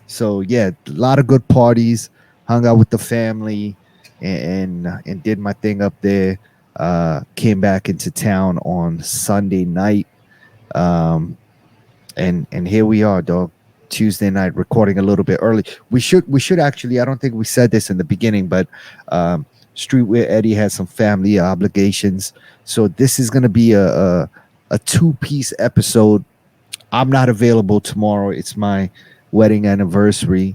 So yeah, a lot of good parties. Hung out with the family, and did my thing up there. Came back into town on Sunday night. Um, and here we are, dog. Tuesday night, recording a little bit early. We should actually. I don't think we said this in the beginning, but Streetwear Eddie has some family obligations, so this is gonna be a two-piece episode. I'm not available tomorrow. It's my wedding anniversary.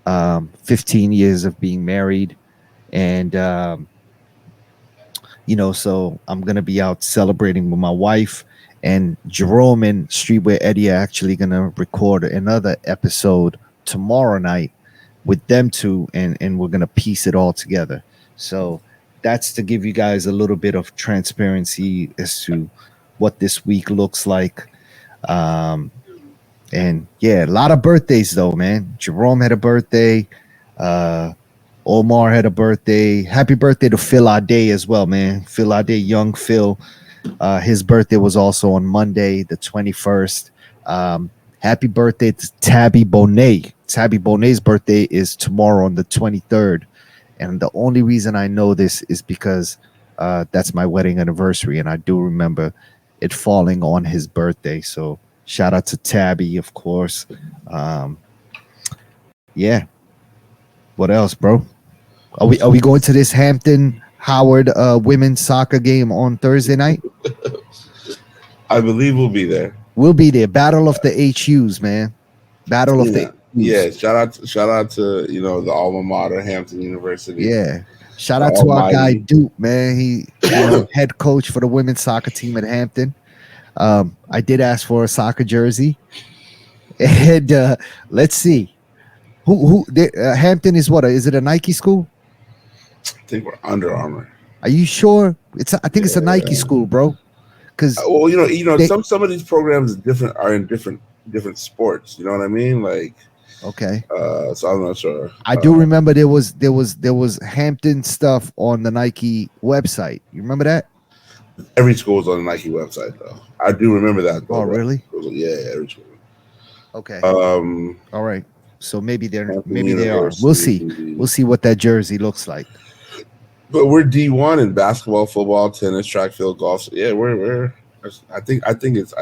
15 years of being married, and so I'm gonna be out celebrating with my wife. And Jerome and Streetwear Eddie are actually gonna record another episode tomorrow night with them two, and we're gonna piece it all together. So that's to give you guys a little bit of transparency as to what this week looks like. Um, and yeah, a lot of birthdays though, man. Jerome had a birthday. Uh, Omar had a birthday. Happy birthday to Phil Ade as well, man. Phil Ade, young Phil. His birthday was also on Monday, the 21st. Happy birthday to Tabby Bonet. Tabby Bonet's birthday is tomorrow on the 23rd. And the only reason I know this is because that's my wedding anniversary. And I do remember it falling on his birthday. So shout out to Tabby, of course. Yeah. What else, bro? Are we going to this Hampton Howard women's soccer game on Thursday night? I believe we'll be there. We'll be there. Battle of the HUs, man. Battle of the HUs. Yeah. Shout out to the alma mater, Hampton University. Yeah. Shout out to our guy Duke, man. He head coach for the women's soccer team at Hampton. I did ask for a soccer jersey, and let's see who Hampton is. What is it? A Nike school? I think we're Under Armour. Are you sure? I think it's a Nike school, bro. Because some of these programs are in different sports. You know what I mean? Like, okay. So I'm not sure. I do remember there was Hampton stuff on the Nike website. You remember that? Every school is on the Nike website, though. I do remember that. Oh, really? Yeah, every school. Okay. All right. So maybe they are. We'll see. We'll see what that jersey looks like. But we're D1 in basketball, football, tennis, track, field, golf. So yeah, we're. I think it's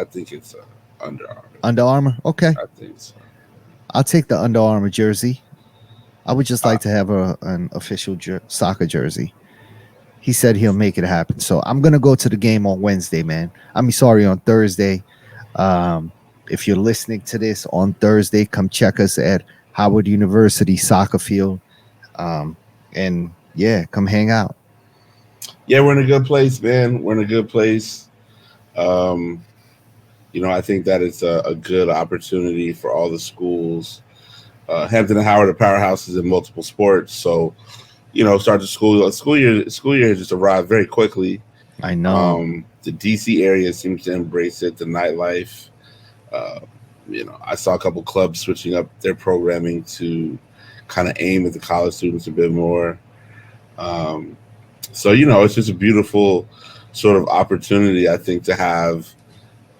Under Armour. Under Armour. Okay. I think so. I'll take the Under Armour jersey. I would just like to have an official soccer jersey. He said he'll make it happen. So I'm gonna go to the game on Wednesday, man. on Thursday. If you're listening to this on Thursday, come check us at Howard University soccer field. And yeah, come hang out. Yeah, we're in a good place, man. We're in a good place. I think that it's a good opportunity for all the schools. Hampton and Howard are powerhouses in multiple sports. So, start the school year has just arrived very quickly. I know. The DC area seems to embrace it. The nightlife. I saw a couple clubs switching up their programming to kind of aim at the college students a bit more. So it's just a beautiful sort of opportunity, I think, to have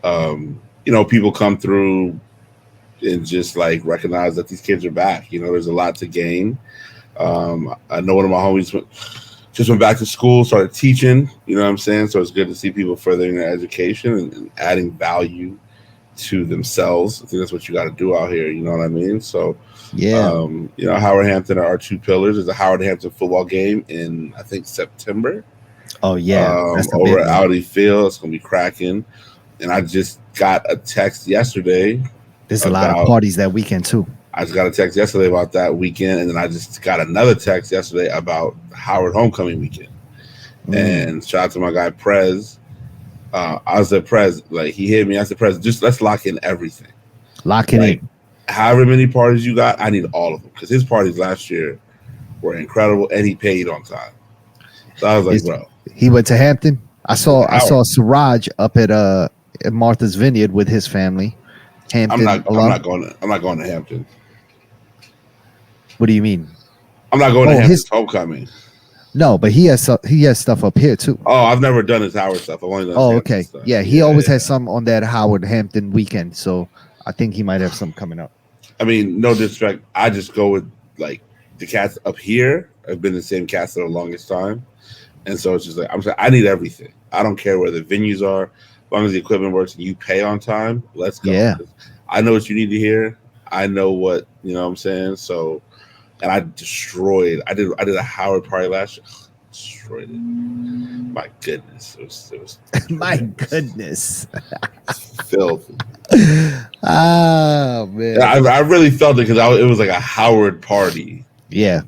people come through and just like recognize that these kids are back. There's a lot to gain. I know one of my homies just went back to school, started teaching. You know what I'm saying? So it's good to see people furthering their education and adding value to themselves. I think that's what you got to do out here. You know what I mean? So yeah, Howard Hampton are our two pillars. There's a Howard Hampton football game in I think September. Oh yeah, over at Audi Field. It's gonna be cracking. And I just got a text yesterday. There's a lot of parties that weekend too. I just got a text yesterday about that weekend, and then I just got another text yesterday about Howard homecoming weekend. And shout out to my guy Prez. I said, Prez, like he hit me. I said, Prez, just let's lock in everything. Lock it Like, in. however many parties you got, I need all of them because his parties last year were incredible, and he paid on time. So I was like, bro, He went to Hampton. went to I Howard. saw Siraj up at Martha's Vineyard with his family. Hampton alum. I'm not going to Hampton. What do you mean? I'm not going to Oh, Hampton's homecoming. No, but he has stuff up here too. Oh, I've never done his Howard stuff. I've only done his Hampton Okay. stuff. Yeah, he always has some on that Howard Hampton weekend. So I think he might have some coming up. I mean, no disrespect. I just go with like the cats up here have been the same cats for the longest time. And so it's just like, I'm saying, I need everything. I don't care where the venues are. As long as the equipment works and you pay on time, let's go. Yeah. I know what you need to hear. I know what, you know what I'm saying? So, and I did a Howard party last year. Destroyed it. My goodness. It was My goodness. filthy. Oh, man. I really felt it because it was like a Howard party. Yeah.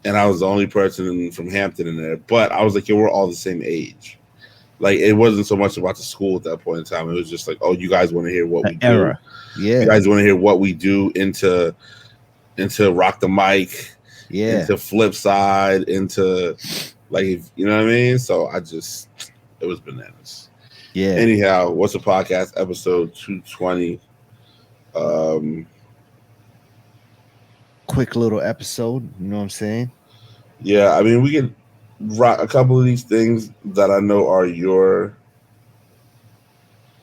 And I was the only person from Hampton in there. But I was like, we're all the same age. Like, it wasn't so much about the school at that point in time. It was just like, oh, you guys want to hear what we do. Yeah. You guys want to hear what we do into Rock the Mic, into Flip Side, into, like, you know what I mean? So it was bananas. Yeah. Anyhow, What's a Podcast, episode 220. Quick little episode, you know what I'm saying? Yeah, I mean, we can rock a couple of these things that I know are your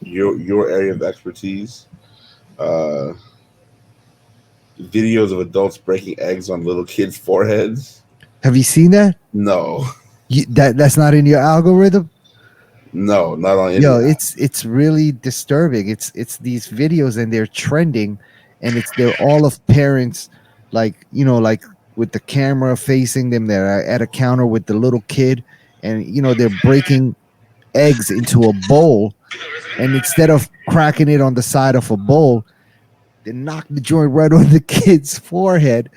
area of expertise. Videos of adults breaking eggs on little kids' foreheads. Have you seen that? No. That's not in your algorithm? No, not on any. Yo, it's really disturbing. It's these videos and they're trending, and they're all of parents, like, you know, like with the camera facing them. They're at a counter with the little kid, and you know they're breaking eggs into a bowl, and instead of cracking it on the side of a bowl, they knock the joint right on the kid's forehead,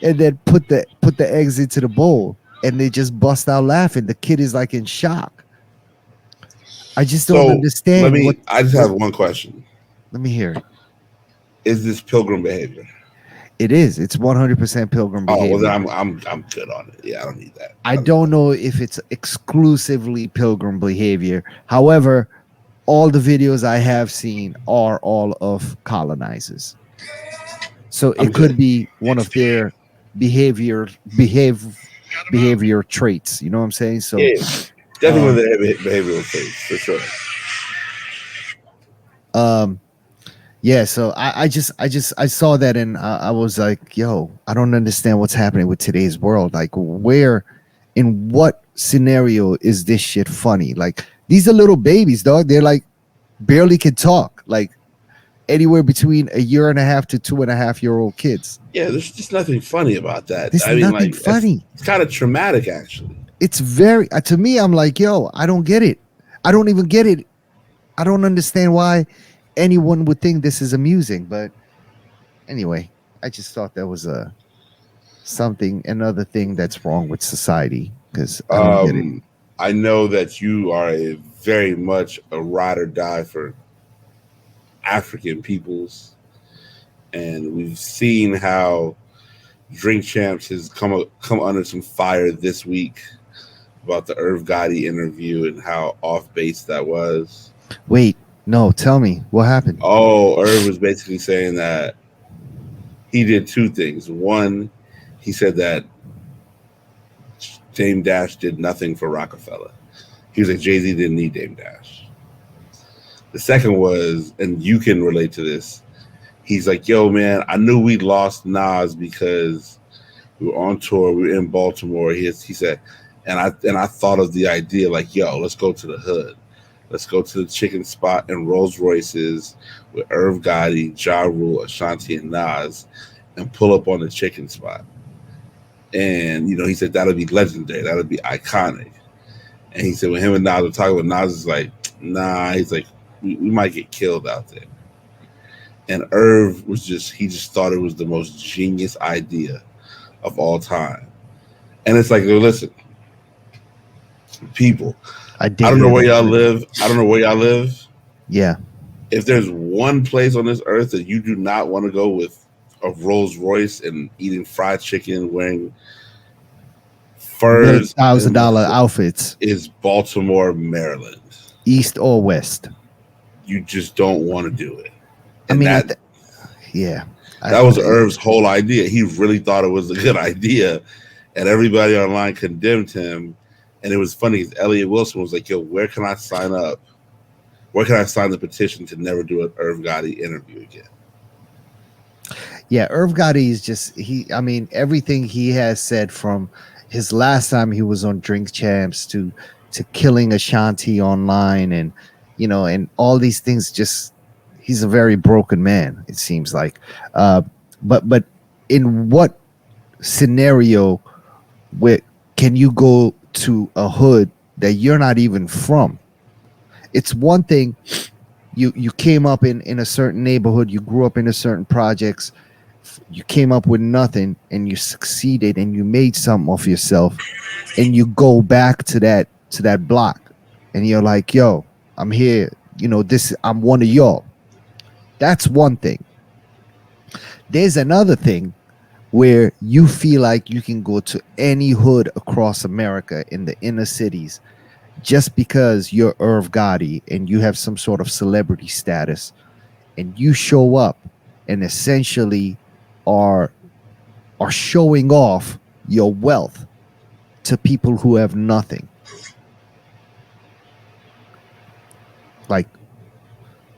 and then put the eggs into the bowl, and they just bust out laughing. The kid is like in shock. I just don't understand. I just have one question. Let me hear it. Is this pilgrim behavior? It is. It's 100% pilgrim behavior. Oh, well, then I'm good on it. Yeah, I don't need that. I don't know if it's exclusively pilgrim behavior. However, all the videos I have seen are all of colonizers. So it could be one of their behavior traits. You know what I'm saying? So yeah, definitely the behavioral traits for sure. Yeah, so I saw that, and I was like, yo, I don't understand what's happening with today's world. Like, in what scenario is this shit funny? Like, these are little babies, dog. They're like barely can talk. Like, anywhere between a 1.5 to 2.5-year-old kids. Yeah, there's just nothing funny about that. There's nothing funny. It's kind of traumatic, actually. It's very to me. I'm like, yo, I don't get it. I don't even get it. I don't understand why anyone would think this is amusing. But anyway, I just thought that was another thing that's wrong with society, because I don't get it. I know that you are very much a ride or die for African peoples, and we've seen how Drink Champs has come under some fire this week about the Irv Gotti interview and how off base that was. Wait, no, tell me what happened. Oh, Irv was basically saying that he did two things. One, he said that Dame Dash did nothing for Rockefeller. He was like, Jay-Z didn't need Dame Dash. The second was, and you can relate to this, he's like, yo, man, I knew we lost Nas because we were on tour, we were in Baltimore. He said, and I thought of the idea, like, yo, let's go to the hood. Let's go to the chicken spot and Rolls Royces with Irv Gotti, Ja Rule, Ashanti, and Nas, and pull up on the chicken spot. And, you know, he said that'll be legendary. That'll be iconic. And he said when him and Nas were talking, Nas is like, nah, he's like, we might get killed out there. And Irv he just thought it was the most genius idea of all time. And it's like, listen, people, I don't know where y'all live. Yeah. if there's one place on this earth that you do not want to go with a Rolls Royce and eating fried chicken, wearing Wearing furs, thousand and dollar outfits, is Baltimore, Maryland. east or west. You just don't want to do it. I And mean, yeah, that was Irv's whole idea. He really thought it was a good idea, and everybody online condemned him. And it was funny because Elliot Wilson was like, "Yo, where can I sign up? Where can I sign the petition to never do an Irv Gotti interview again?" Yeah, Irv Gotti is just I mean, everything he has said from his last time he was on Drink Champs to killing Ashanti online, and and all these things. Just he's a very broken man. It seems like, but in what scenario where can you go to a hood that you're not even from? It's one thing you came up in a certain neighborhood, you grew up in a certain projects, you came up with nothing and you succeeded and you made something of yourself, and you go back to that block and you're like, yo, I'm here, I'm one of y'all. That's one thing. There's another thing where you feel like you can go to any hood across America in the inner cities just because you're Irv Gotti and you have some sort of celebrity status, and you show up and essentially are showing off your wealth to people who have nothing. Like,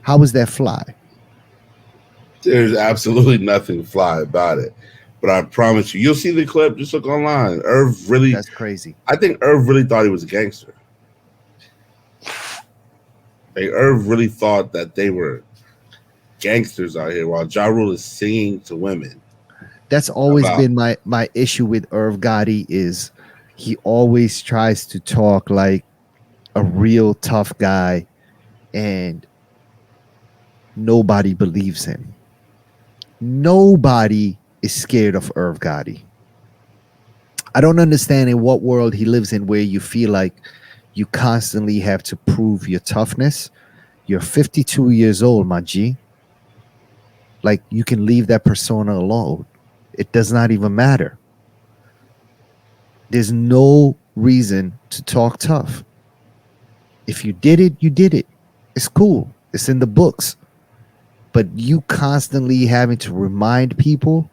how is that fly? There's absolutely nothing fly about it. But I promise you'll see the clip. Just look online. Irv really, that's crazy. I think Irv really thought he was a gangster. Like, Irv really thought that they were gangsters out here while Ja Rule is singing to women. That's always been my issue with Irv Gotti, is he always tries to talk like a real tough guy, and nobody believes him. Nobody is scared of Irv Gotti. I don't understand in what world he lives in where you feel like you constantly have to prove your toughness. You're 52 years old, my G. Like, you can leave that persona alone. It does not even matter. There's no reason to talk tough. If you did it, you did it. It's cool. It's in the books. But you constantly having to remind people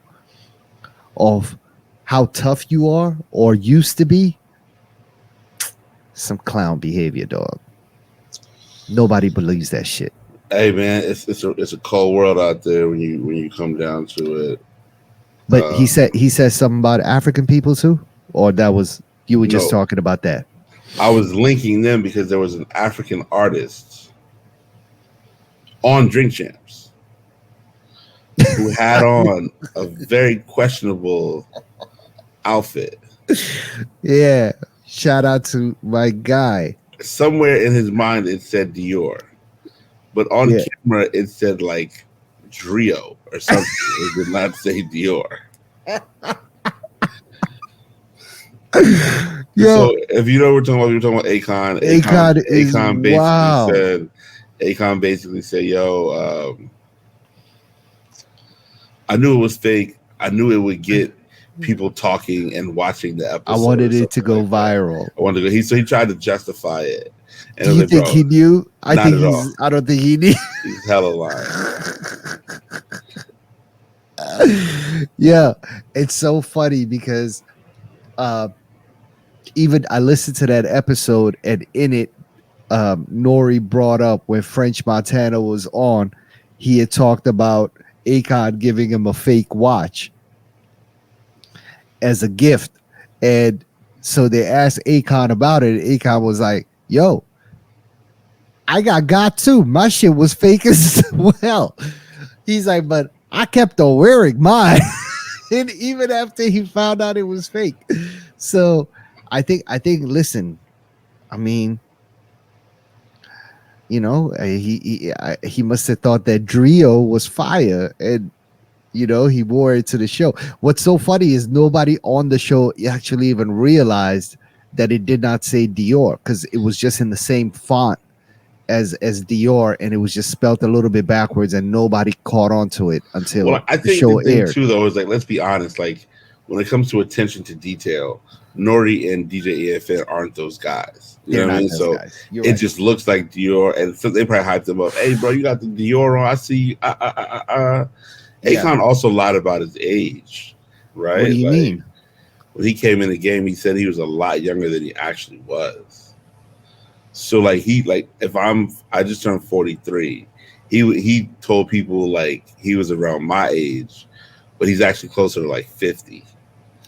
of how tough you are or used to be, some clown behavior, dog. Nobody believes that shit. Hey man, it's a cold world out there when you come down to it. But he said something about African people too, or that was you were just talking about that. I was linking them because there was an African artist on Drink Champs who had on a very questionable outfit. Yeah, shout out to my guy. Somewhere in his mind it said Dior, but on camera it said like Drio or something. It did not say Dior. So if you know what we're talking about Akon. Akon basically said, "Yo, I knew it was fake. I knew it would get people talking and watching the episode. I wanted it to go viral. I wanted to go. He tried to justify it. And do you think he knew? I don't think he knew. He's hella lying. Yeah, it's so funny because even I listened to that episode, and in it, Nori brought up when French Montana was on, he had talked about Akon giving him a fake watch as a gift. And so they asked Akon about it. Akon was like, yo, I got too. My shit was fake as well. He's like, but I kept on wearing mine. And even after he found out it was fake. So I think, listen, I mean, he must have thought that Drio was fire, and he wore it to the show. What's so funny is nobody on the show actually even realized that it did not say Dior, because it was just in the same font as Dior, and it was just spelt a little bit backwards, and nobody caught on to it until Well, I the think the show thing aired. too, though, is like, let's be honest. Like, when it comes to attention to detail, Nori and DJ EFN aren't those guys. You They're know what I not mean? those So guys. You're it right. just looks like Dior, and so they probably hyped him up. Hey, bro, you got the Dior on. I see you. Yeah. Akon also lied about his age, What do right? you Like, mean? when he came in the game, he said he was a lot younger than he actually was. So like if I just turned 43, he told people like he was around my age, but he's actually closer to like 50.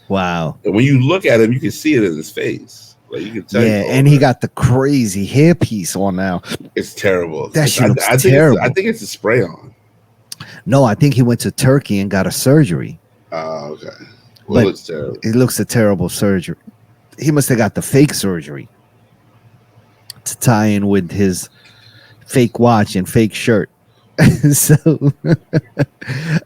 Wow. And when you look at him, you can see it in his face. Like, you can tell he's Yeah, and he older. got the crazy hairpiece on now. It's terrible. That shit looks I terrible. think it's a spray on. No, I think he went to Turkey and got a surgery. Oh, okay. Well, it But looks terrible. it looks a terrible surgery. He must have got the fake surgery to tie in with his fake watch and fake shirt. So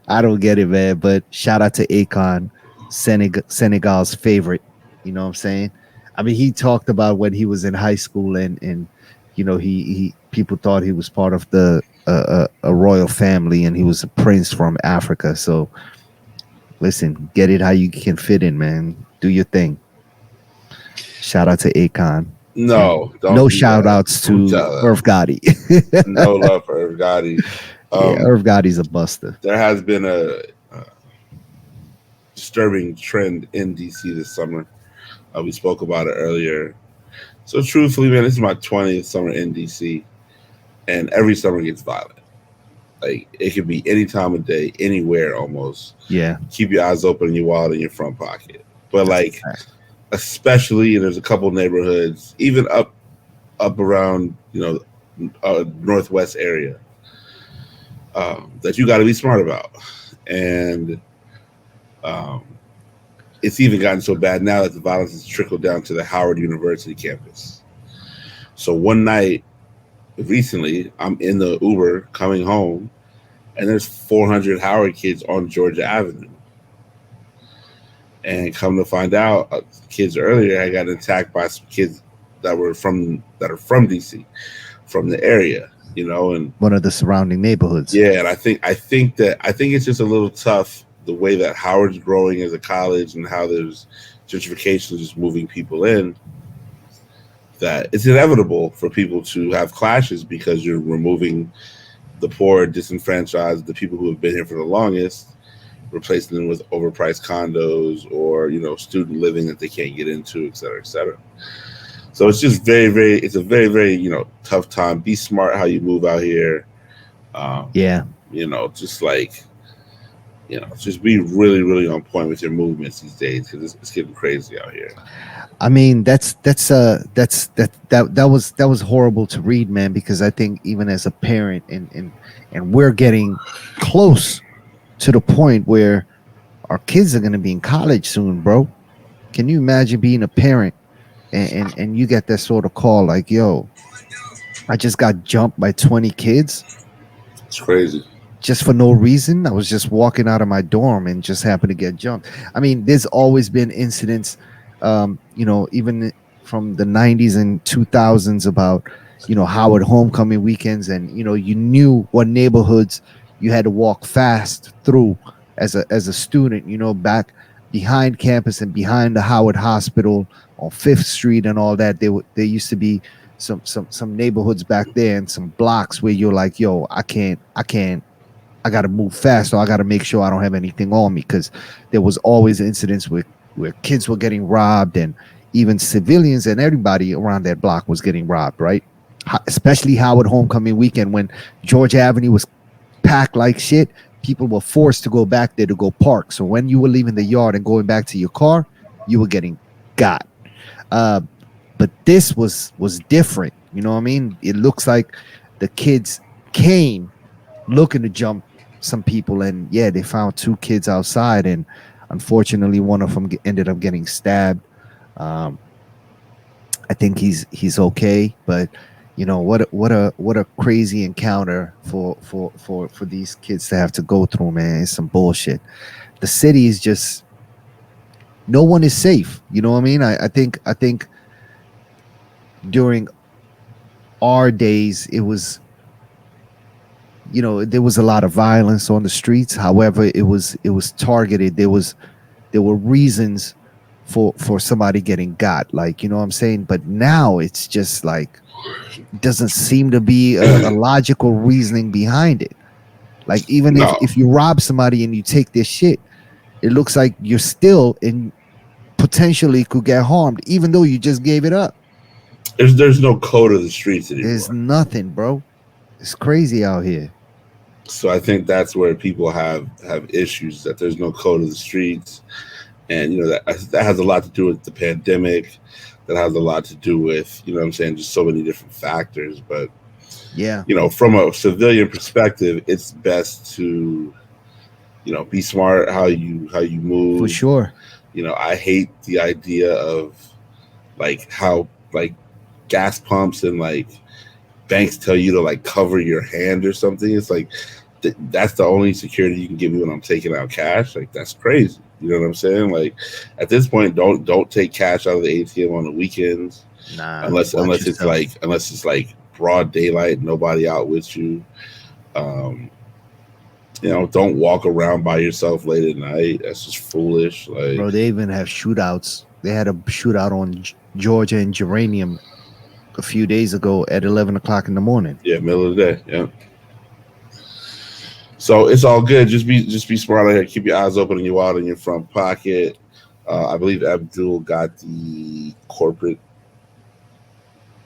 I don't get it, man. But shout out to Akon, Senegal's favorite. You know what I'm saying? I mean, he talked about when he was in high school, and he people thought he was part of the a royal family, and he was a prince from Africa. So listen, get it how you can fit in, man. Do your thing. Shout out to Akon. No, don't No do shout that. outs to Irv Gotti. No love for Irv Gotti. Yeah, Irv Gotti's a buster. There has been a disturbing trend in DC this summer. We spoke about it earlier. So truthfully, man, this is my 20th summer in DC, and every summer gets violent. Like, it could be any time of day, anywhere almost. Yeah. Keep your eyes open and your wallet in your front pocket. But like, especially, there's a couple neighborhoods, even up around northwest area, that you got to be smart about. And it's even gotten so bad now that the violence has trickled down to the Howard University campus. So one night recently, I'm in the Uber coming home, and there's 400 Howard kids on Georgia Avenue. And come to find out, kids earlier had gotten attacked by some kids that are from DC, from the area, and one of the surrounding neighborhoods. Yeah, and I think it's just a little tough the way that Howard's growing as a college and how there's gentrification just moving people in. That it's inevitable for people to have clashes because you're removing the poor, disenfranchised, the people who have been here for the longest, replacing them with overpriced condos or student living that they can't get into, et cetera, et cetera. So it's just it's a very, very tough time. Be smart how you move out here. Just be really, really on point with your movements these days, because it's getting crazy out here. I mean, that was horrible to read, man, because I think even as a parent, and we're getting close to the point where our kids are going to be in college soon, bro. Can you imagine being a parent and you get that sort of call like, yo, I just got jumped by 20 kids? It's crazy. Just for no reason. I was just walking out of my dorm and just happened to get jumped. I mean, there's always been incidents, even from the 90s and 2000s about, Howard homecoming weekends. And, you knew what neighborhoods you had to walk fast through as a student, back behind campus and behind the Howard Hospital on 5th Street and all that. There used to be some neighborhoods back there and some blocks where you're like, yo, I got to move fast, or I got to make sure I don't have anything on me, because there was always incidents where kids were getting robbed, and even civilians and everybody around that block was getting robbed, right? Especially Howard homecoming weekend when Georgia Avenue was packed like shit. People were forced to go back there to go park. So when you were leaving the yard and going back to your car, you were getting got. But this was different. You know what I mean? It looks like the kids came looking to jump some people, and they found 2 kids outside, and unfortunately one of them ended up getting stabbed. I think he's okay, but what a crazy encounter for these kids to have to go through, man. It's some bullshit. The city is just, no one is safe. You know what I mean? I think during our days, it was, there was a lot of violence on the streets. However, it was targeted. There were reasons for somebody getting got, like, you know what I'm saying. But now it's just like, doesn't seem to be a logical reasoning behind it. Like, even if No, if you rob somebody and you take their shit, it looks like you're still in, potentially could get harmed, even though you just gave it up. there's no code of the streets There's anymore. nothing, bro. It's crazy out here. So I think that's where people have issues, that there's no code of the streets, and that has a lot to do with the pandemic. That has a lot to do with, what I'm saying, just so many different factors. But Yeah, from a civilian perspective, it's best to be smart how you for move. sure. I hate the idea of like how like gas pumps and like banks tell you to like cover your hand or something. It's like that's the only security you can give me when I'm taking out cash. Like, that's crazy. You know what I'm saying? Like, at this point, don't take cash out of the ATM on the weekends, Nah, unless watch unless it's yourself. like broad daylight, nobody out with you. Um, don't walk around by yourself late at night. That's just foolish. Like, Bro, they even have shootouts. They had a shootout on Georgia and Geranium a few days ago at 11 o'clock in the morning. yeah, middle of the day. Yeah. So it's all good. Just be smart out here. Keep your eyes open and your wallet in your front pocket. I believe Abdul got the corporate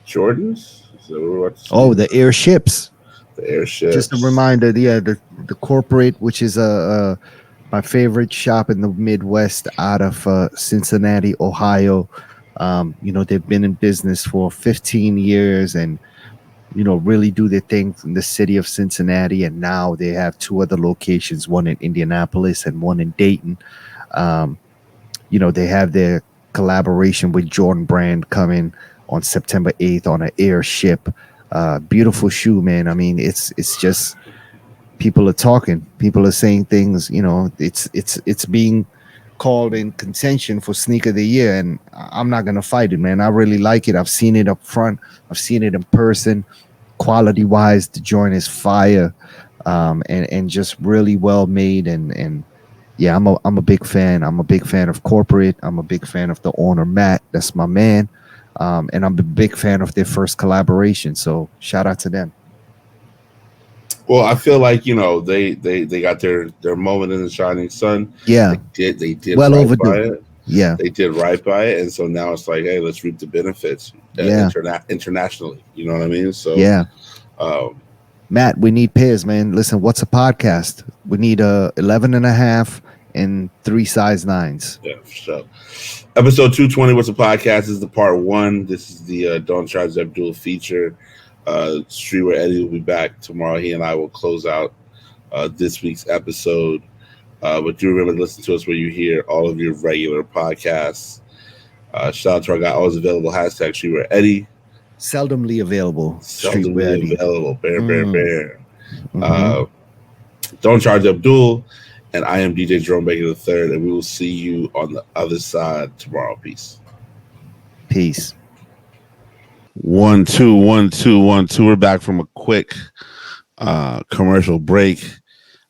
Jordans. Is that what we're about to see? Oh, the airships. The airships. Just a reminder, yeah, the corporate, which is my favorite shop in the Midwest, out of Cincinnati, Ohio. They've been in business for 15 years, and really do their thing in the city of Cincinnati. And now they have two other locations, one in Indianapolis and one in Dayton. Um, they have their collaboration with Jordan Brand coming on September 8th on an airship. Beautiful shoe, man. I mean, it's just, people are talking. People are saying things. It's being called in contention for sneaker of the year, and I'm not gonna fight it, man. I really like it. I've seen it up front. I've seen it in person. Quality wise, the joint is fire, and just really well made. And yeah, I'm a big fan. I'm a big fan of corporate. I'm a big fan of the owner, Matt. That's my man. And I'm a big fan of their first collaboration. So shout out to them. Well, I feel like they got their moment in the shining sun. Yeah, They did well right by overdue. it. Yeah, They did right by it, and so now it's like, hey, let's reap the benefits yeah, internationally. You know what I mean? So, yeah. um, Matt, we need pairs, man. Listen, what's a podcast? We need 11 and a half and 3 size 9s. yeah, for sure. Episode 220, What's a Podcast, is the part one. This is the Don't Charge Abdul feature. Streetwear Eddie will be back tomorrow. He and I will close out this week's episode. But do remember to listen to us where you hear all of your regular podcasts. Shout out to our guy, always available, hashtag Streetwear Eddie. Seldomly available. Streetwear Seldomly Eddie. available. Bear. Mhm. Don't Charge Abdul. And I am DJ Jerome Baker III, and we will see you on the other side tomorrow. Peace. Peace. 1 2 1 2 1 2. We're back from a quick commercial break.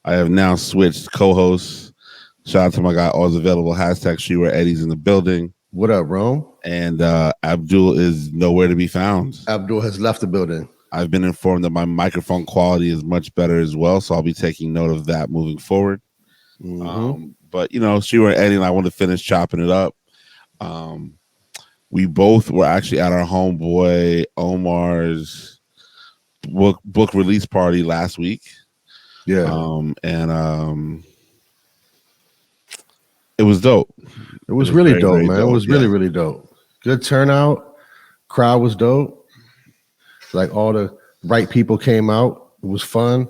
I have now switched co-hosts. Shout out to my guy, always available, hashtag Streetwear Eddie's in the building. What up, Rome? And Abdul is nowhere to be found. Abdul has left the building. I've been informed that my microphone quality is much better as well, so I'll be taking note of that moving forward. But Streetwear Eddie and I want to finish chopping it up. We both were actually at our homeboy Omar's book release party last week. Yeah. And it was dope. It was really very, dope, very man. dope, It was really, really dope. Good turnout. Crowd was dope. Like, all the right people came out. It was fun.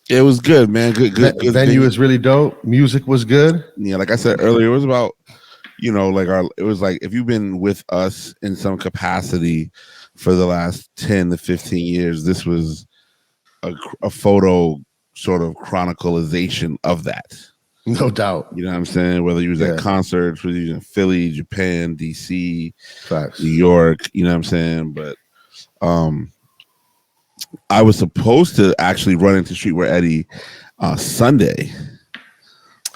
It was good, man. Good Venue is really dope. Music was good. Yeah, like I said earlier, it was about, it was like, if you've been with us in some capacity for the last 10 to 15 years, this was a photo sort of chronicalization of that. No doubt. You know what I'm saying? Whether you was at concerts, whether you was in Philly, Japan, DC, Facts. New York, you know what I'm saying? But I was supposed to actually run into Streetwear Eddie Sunday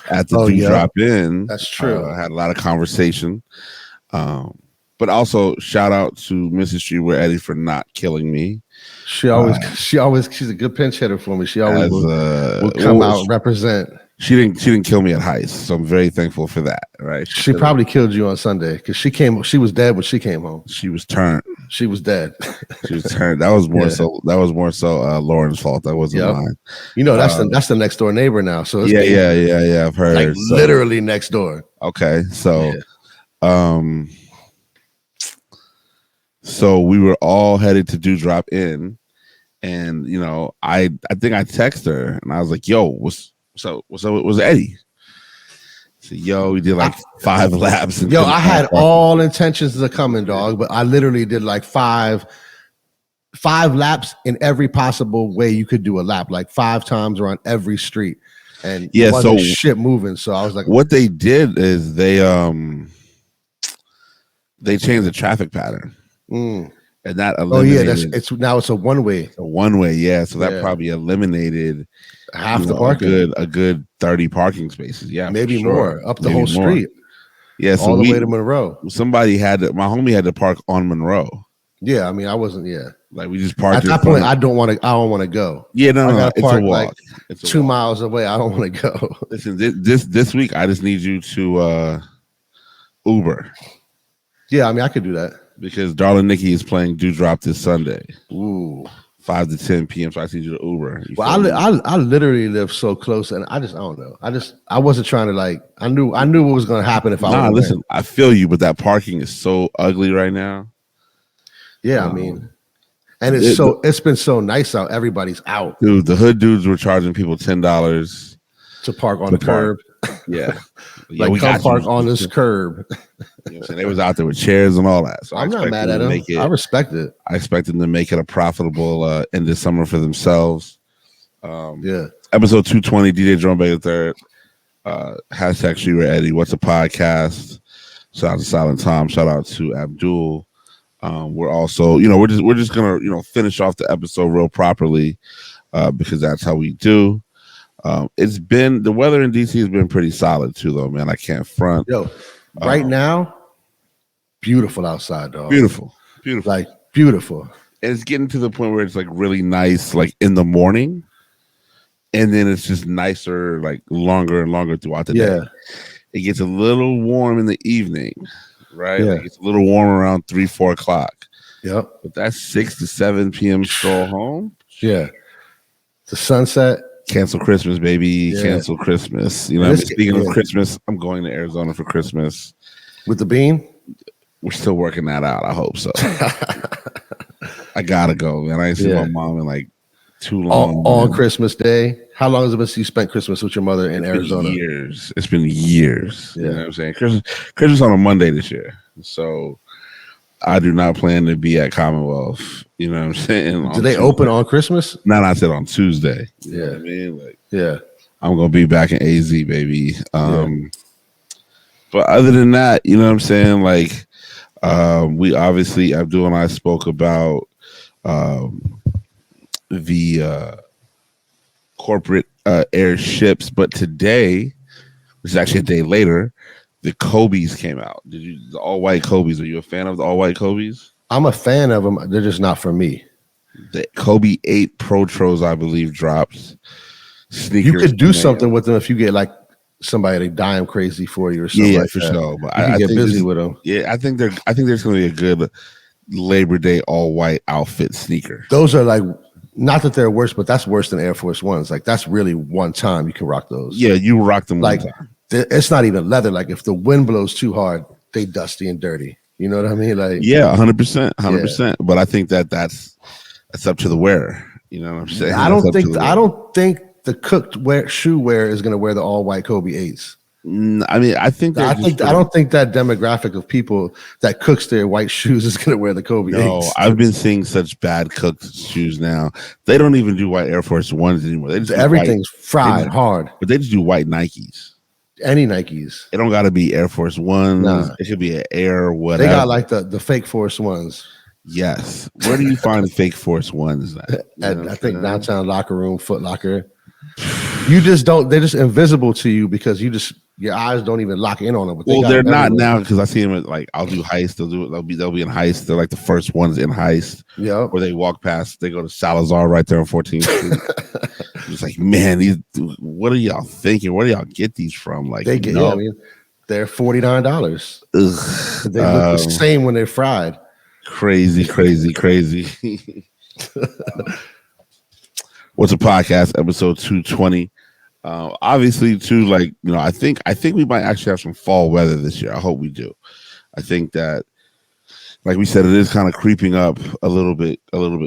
at the Drop In. That's true. I had a lot of conversation. But also shout out to Mrs. Streetwear Eddie for not killing me. She's a good pinch hitter for me. She always will come out and represent. She didn't kill me at Heist, so I'm very thankful for that. Right? She probably killed you on Sunday because she was dead when she came home. She was turned. She was dead. She was turned. That was more so. That was more so Lauren's fault. That wasn't mine. You know, that's the next door neighbor now. So it's yeah. I've heard. Like literally next door. Okay, so so we were all headed to Drop In, and you know, I think I texted her and I was like, "Yo, what's up? Was Eddie?" So, yo, we did like 5 laps. And I had all intentions of coming, dog, but I literally did like five laps in every possible way you could do a lap, like 5 times around every street, and so shit moving. So I was like, what they did is they changed the traffic pattern. And that eliminated. It's a one way. A one way, yeah. So that probably eliminated half the parking. A good 30 parking spaces. Yeah, maybe more up the whole street. Yeah, so all the way to Monroe. My homie had to park on Monroe. Yeah, I mean, I wasn't. Yeah, like we just parked. At that point, I don't want to go. Yeah, no, it's a walk. Like it's 2 miles away. I don't want to go. Listen, this week, I just need you to Uber. Yeah, I mean, I could do that. Because Darling Nikki is playing Drop this Sunday. Ooh. 5 to 10 p.m. So I need you to Uber. I literally live so close, and I don't know. I wasn't trying to I knew what was going to happen if I. Nah, listen, I feel you, but that parking is so ugly right now. Yeah, I mean, and it's been so nice out. Everybody's out, dude. The hood dudes were charging people $10 to park on the curb. Yeah, like we come park on this curb. You know, so they was out there with chairs and all that. So I'm not mad at them. I respect it. I expect them to make it a profitable end of summer for themselves. Episode 220, DJ Jerome Baker III. Hashtag Streetwear Eddie. What's a podcast? Shout out to Silent Tom. Shout out to Abdul. We're also, we're just gonna, finish off the episode real properly because that's how we do. The weather in DC has been pretty solid too, though, man. I can't front. Right now, beautiful outside, dog. Beautiful, like beautiful. And it's getting to the point where it's like really nice, like in the morning, and then it's just nicer, like longer and longer throughout the day. It gets a little warm in the evening, right? It gets a little warm around 3-4 o'clock. Yep. But that's 6 to 7 p.m. stroll home. Yeah. The sunset. Cancel Christmas, baby. Yeah. Cancel Christmas. You know, speaking of Christmas, I'm going to Arizona for Christmas. With the bean? We're still working that out. I hope so. I gotta go, man. I ain't seen my mom in like too long. On Christmas Day. How long has it been since you spent Christmas with your mother in Arizona? Years. It's been years. You know what I'm saying? Christmas on a Monday this year. So I do not plan to be at Commonwealth. You know what I'm saying? Do they open on Christmas? No, I said on Tuesday. You know what I mean? I'm gonna be back in AZ, baby. But other than that, you know what I'm saying? Like, we obviously, Abdul and I spoke about the corporate airships, but today, which is actually a day later, the Kobe's came out. The all-white Kobe's. Are you a fan of the all-white Kobe's? I'm a fan of them. They're just not for me. The Kobe 8 Protros, I believe, drops. Sneakers. You could do something with them if you get like somebody to dime crazy for you or something. Yeah, like for that. sure. But I get busy with them. Yeah, I think there's going to be a good Labor Day all-white outfit sneaker. Those are like, not that they're worse, but that's worse than Air Force Ones. Like that's really one time you can rock those. Yeah, you rock them like one time. It's not even leather. Like if the wind blows too hard, they dusty and dirty. You know what I mean? Like 100%. But I think that's up to the wearer. You know what I'm saying? I don't think the cooked shoe wearer is going to wear the all white Kobe 8s. I mean, I don't think that demographic of people that cooks their white shoes is going to wear the Kobe 8s. No, I've been seeing such bad cooked shoes now. They don't even do white Air Force Ones anymore. Everything's fried hard. But they just do white Nikes. Any Nikes. It don't got to be Air Force Ones. Nah. It should be an Air whatever. They got like the fake Force Ones. Yes. Where do you find fake Force Ones at? I think downtown locker room, Foot Locker. You just don't. They're just invisible to you because your eyes don't even lock in on them. Well, they're not now because I see them at, like, I'll do Heist. They'll be in Heist. They're like the first ones in Heist. Yeah. Where they walk past. They go to Salazar right there on 14th Street. It's like, man, what are y'all thinking? Where do y'all get these from? Like, they're $49. They look the same when they're fried. Crazy. What's a podcast? Episode 220. Obviously, too, like, you know, I think we might actually have some fall weather this year. I hope we do. I think that, like we said, it is kind of creeping up a little bit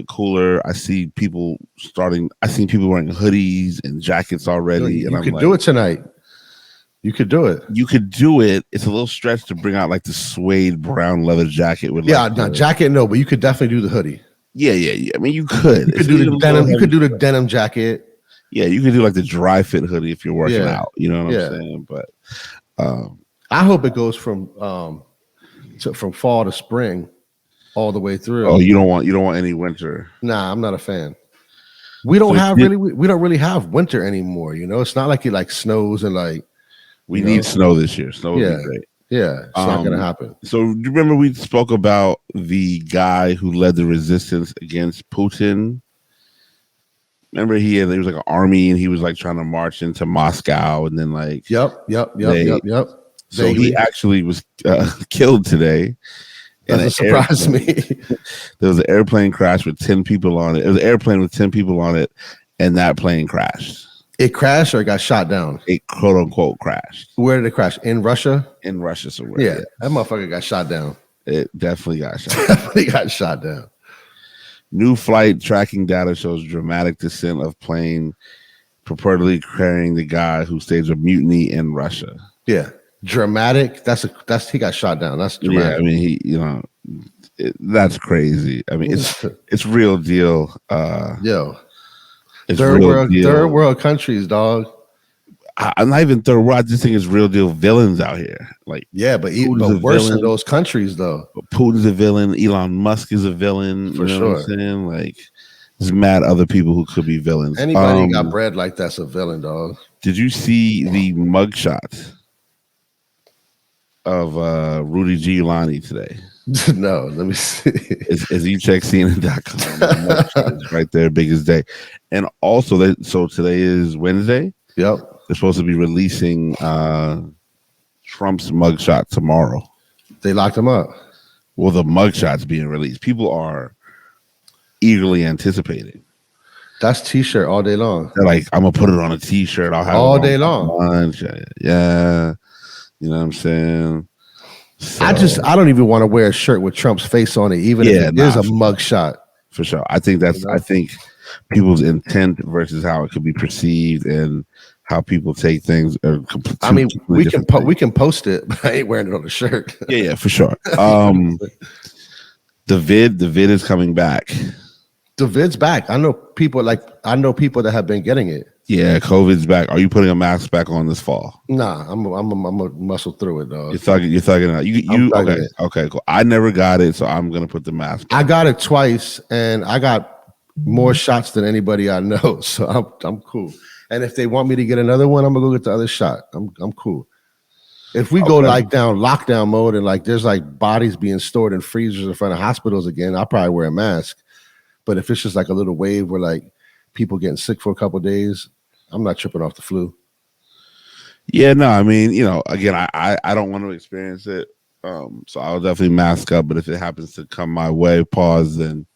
cooler. I see people wearing hoodies and jackets already. You could do it tonight. You could do it. It's a little stretch to bring out like the suede brown leather jacket with jacket, no, but you could definitely do the hoodie. Yeah. I mean, you could. You could do the denim. You could do the denim jacket. Yeah, you could do like the dry fit hoodie if you're working out. You know what I'm saying? But I hope it goes from fall to spring all the way through. Oh, you don't want any winter. Nah, I'm not a fan. We don't really have winter anymore. You know, it's not like it like snows and like we need snow this year. Snow would be great. Yeah, it's not gonna happen. So do you remember we spoke about the guy who led the resistance against Putin? Remember there was like an army and he was like trying to march into Moscow and then like Yep. So he actually was killed today. Doesn't surprise me. There was an airplane crash with 10 people on it. It was an airplane with 10 people on it, and that plane crashed. It crashed or it got shot down? It quote unquote crashed. Where did it crash? In Russia? In Russia somewhere. Yeah, that motherfucker got shot down. It definitely got shot down. Definitely got shot down. New flight tracking data shows dramatic descent of plane purportedly carrying the guy who staged a mutiny in Russia. Yeah. Dramatic. That's he got shot down. That's dramatic. Yeah, I mean, that's crazy. I mean, it's real deal. It's third world countries, dog. I'm not even third world. I just think it's real deal villains out here. Like, yeah, but worse in those countries, though. But Putin's a villain. Elon Musk is a villain. For sure. What I'm saying? Like, there's mad other people who could be villains. Anybody got bread like that's a villain, dog. Did you see the mugshot of Rudy Giuliani today? No, let me see. As you check CNN.com, it's right there, biggest day. And also, so today is Wednesday. Yep. They're supposed to be releasing Trump's mugshot tomorrow. They locked him up. Well, the mugshot's being released. People are eagerly anticipating. That's T-shirt all day long. They're like, I'm gonna put it on a T-shirt. I'll have all it day long. Lunch. Yeah, you know what I'm saying. So, I don't even want to wear a shirt with Trump's face on it, even if it is a mugshot. For sure, I think I think people's intent versus how it could be perceived and how people take things. I mean, we can post it, but I ain't wearing it on the shirt. Yeah, for sure. The vid is coming back. The vid's back. I know people that have been getting it. Yeah, COVID's back. Are you putting a mask back on this fall? Nah, I'm a muscle through it, dog. You're thugging out. You okay, cool. I never got it, so I'm gonna put the mask on. I got it twice, and I got more shots than anybody I know, so I'm cool. And if they want me to get another one, I'm gonna go get the other shot. I'm cool. If we go like down lockdown mode and like there's like bodies being stored in freezers in front of hospitals again, I'll probably wear a mask. But if it's just like a little wave where like people getting sick for a couple of days, I'm not tripping off the flu. Yeah, no, I mean, again, I don't want to experience it. So I'll definitely mask up. But if it happens to come my way, then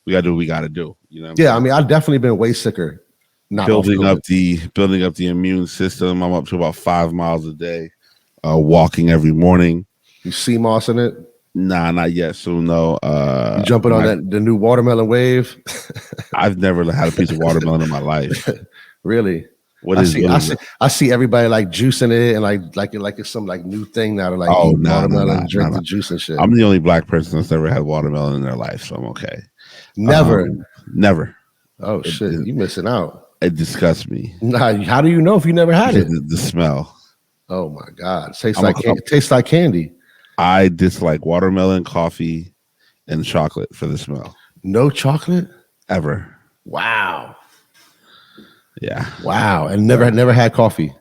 we gotta do what we gotta do. I mean, I've definitely been way sicker. Building up the immune system. I'm up to about 5 miles a day, walking every morning. You sea moss in it? Nah, not yet. Soon though. You jumping on the new watermelon wave? I've never had a piece of watermelon in my life. Really? I see everybody like juicing it and like it's some like new thing now to like eat watermelon, drink the juice and shit. I'm the only black person that's never had watermelon in their life, so I'm okay. Never. Oh shit, you missing out. It disgusts me. Nah, how do you know if you never had it? The smell. Oh my god, tastes like candy. I dislike watermelon, coffee, and chocolate for the smell. No chocolate Ever. Wow. Yeah. Wow. And never had coffee.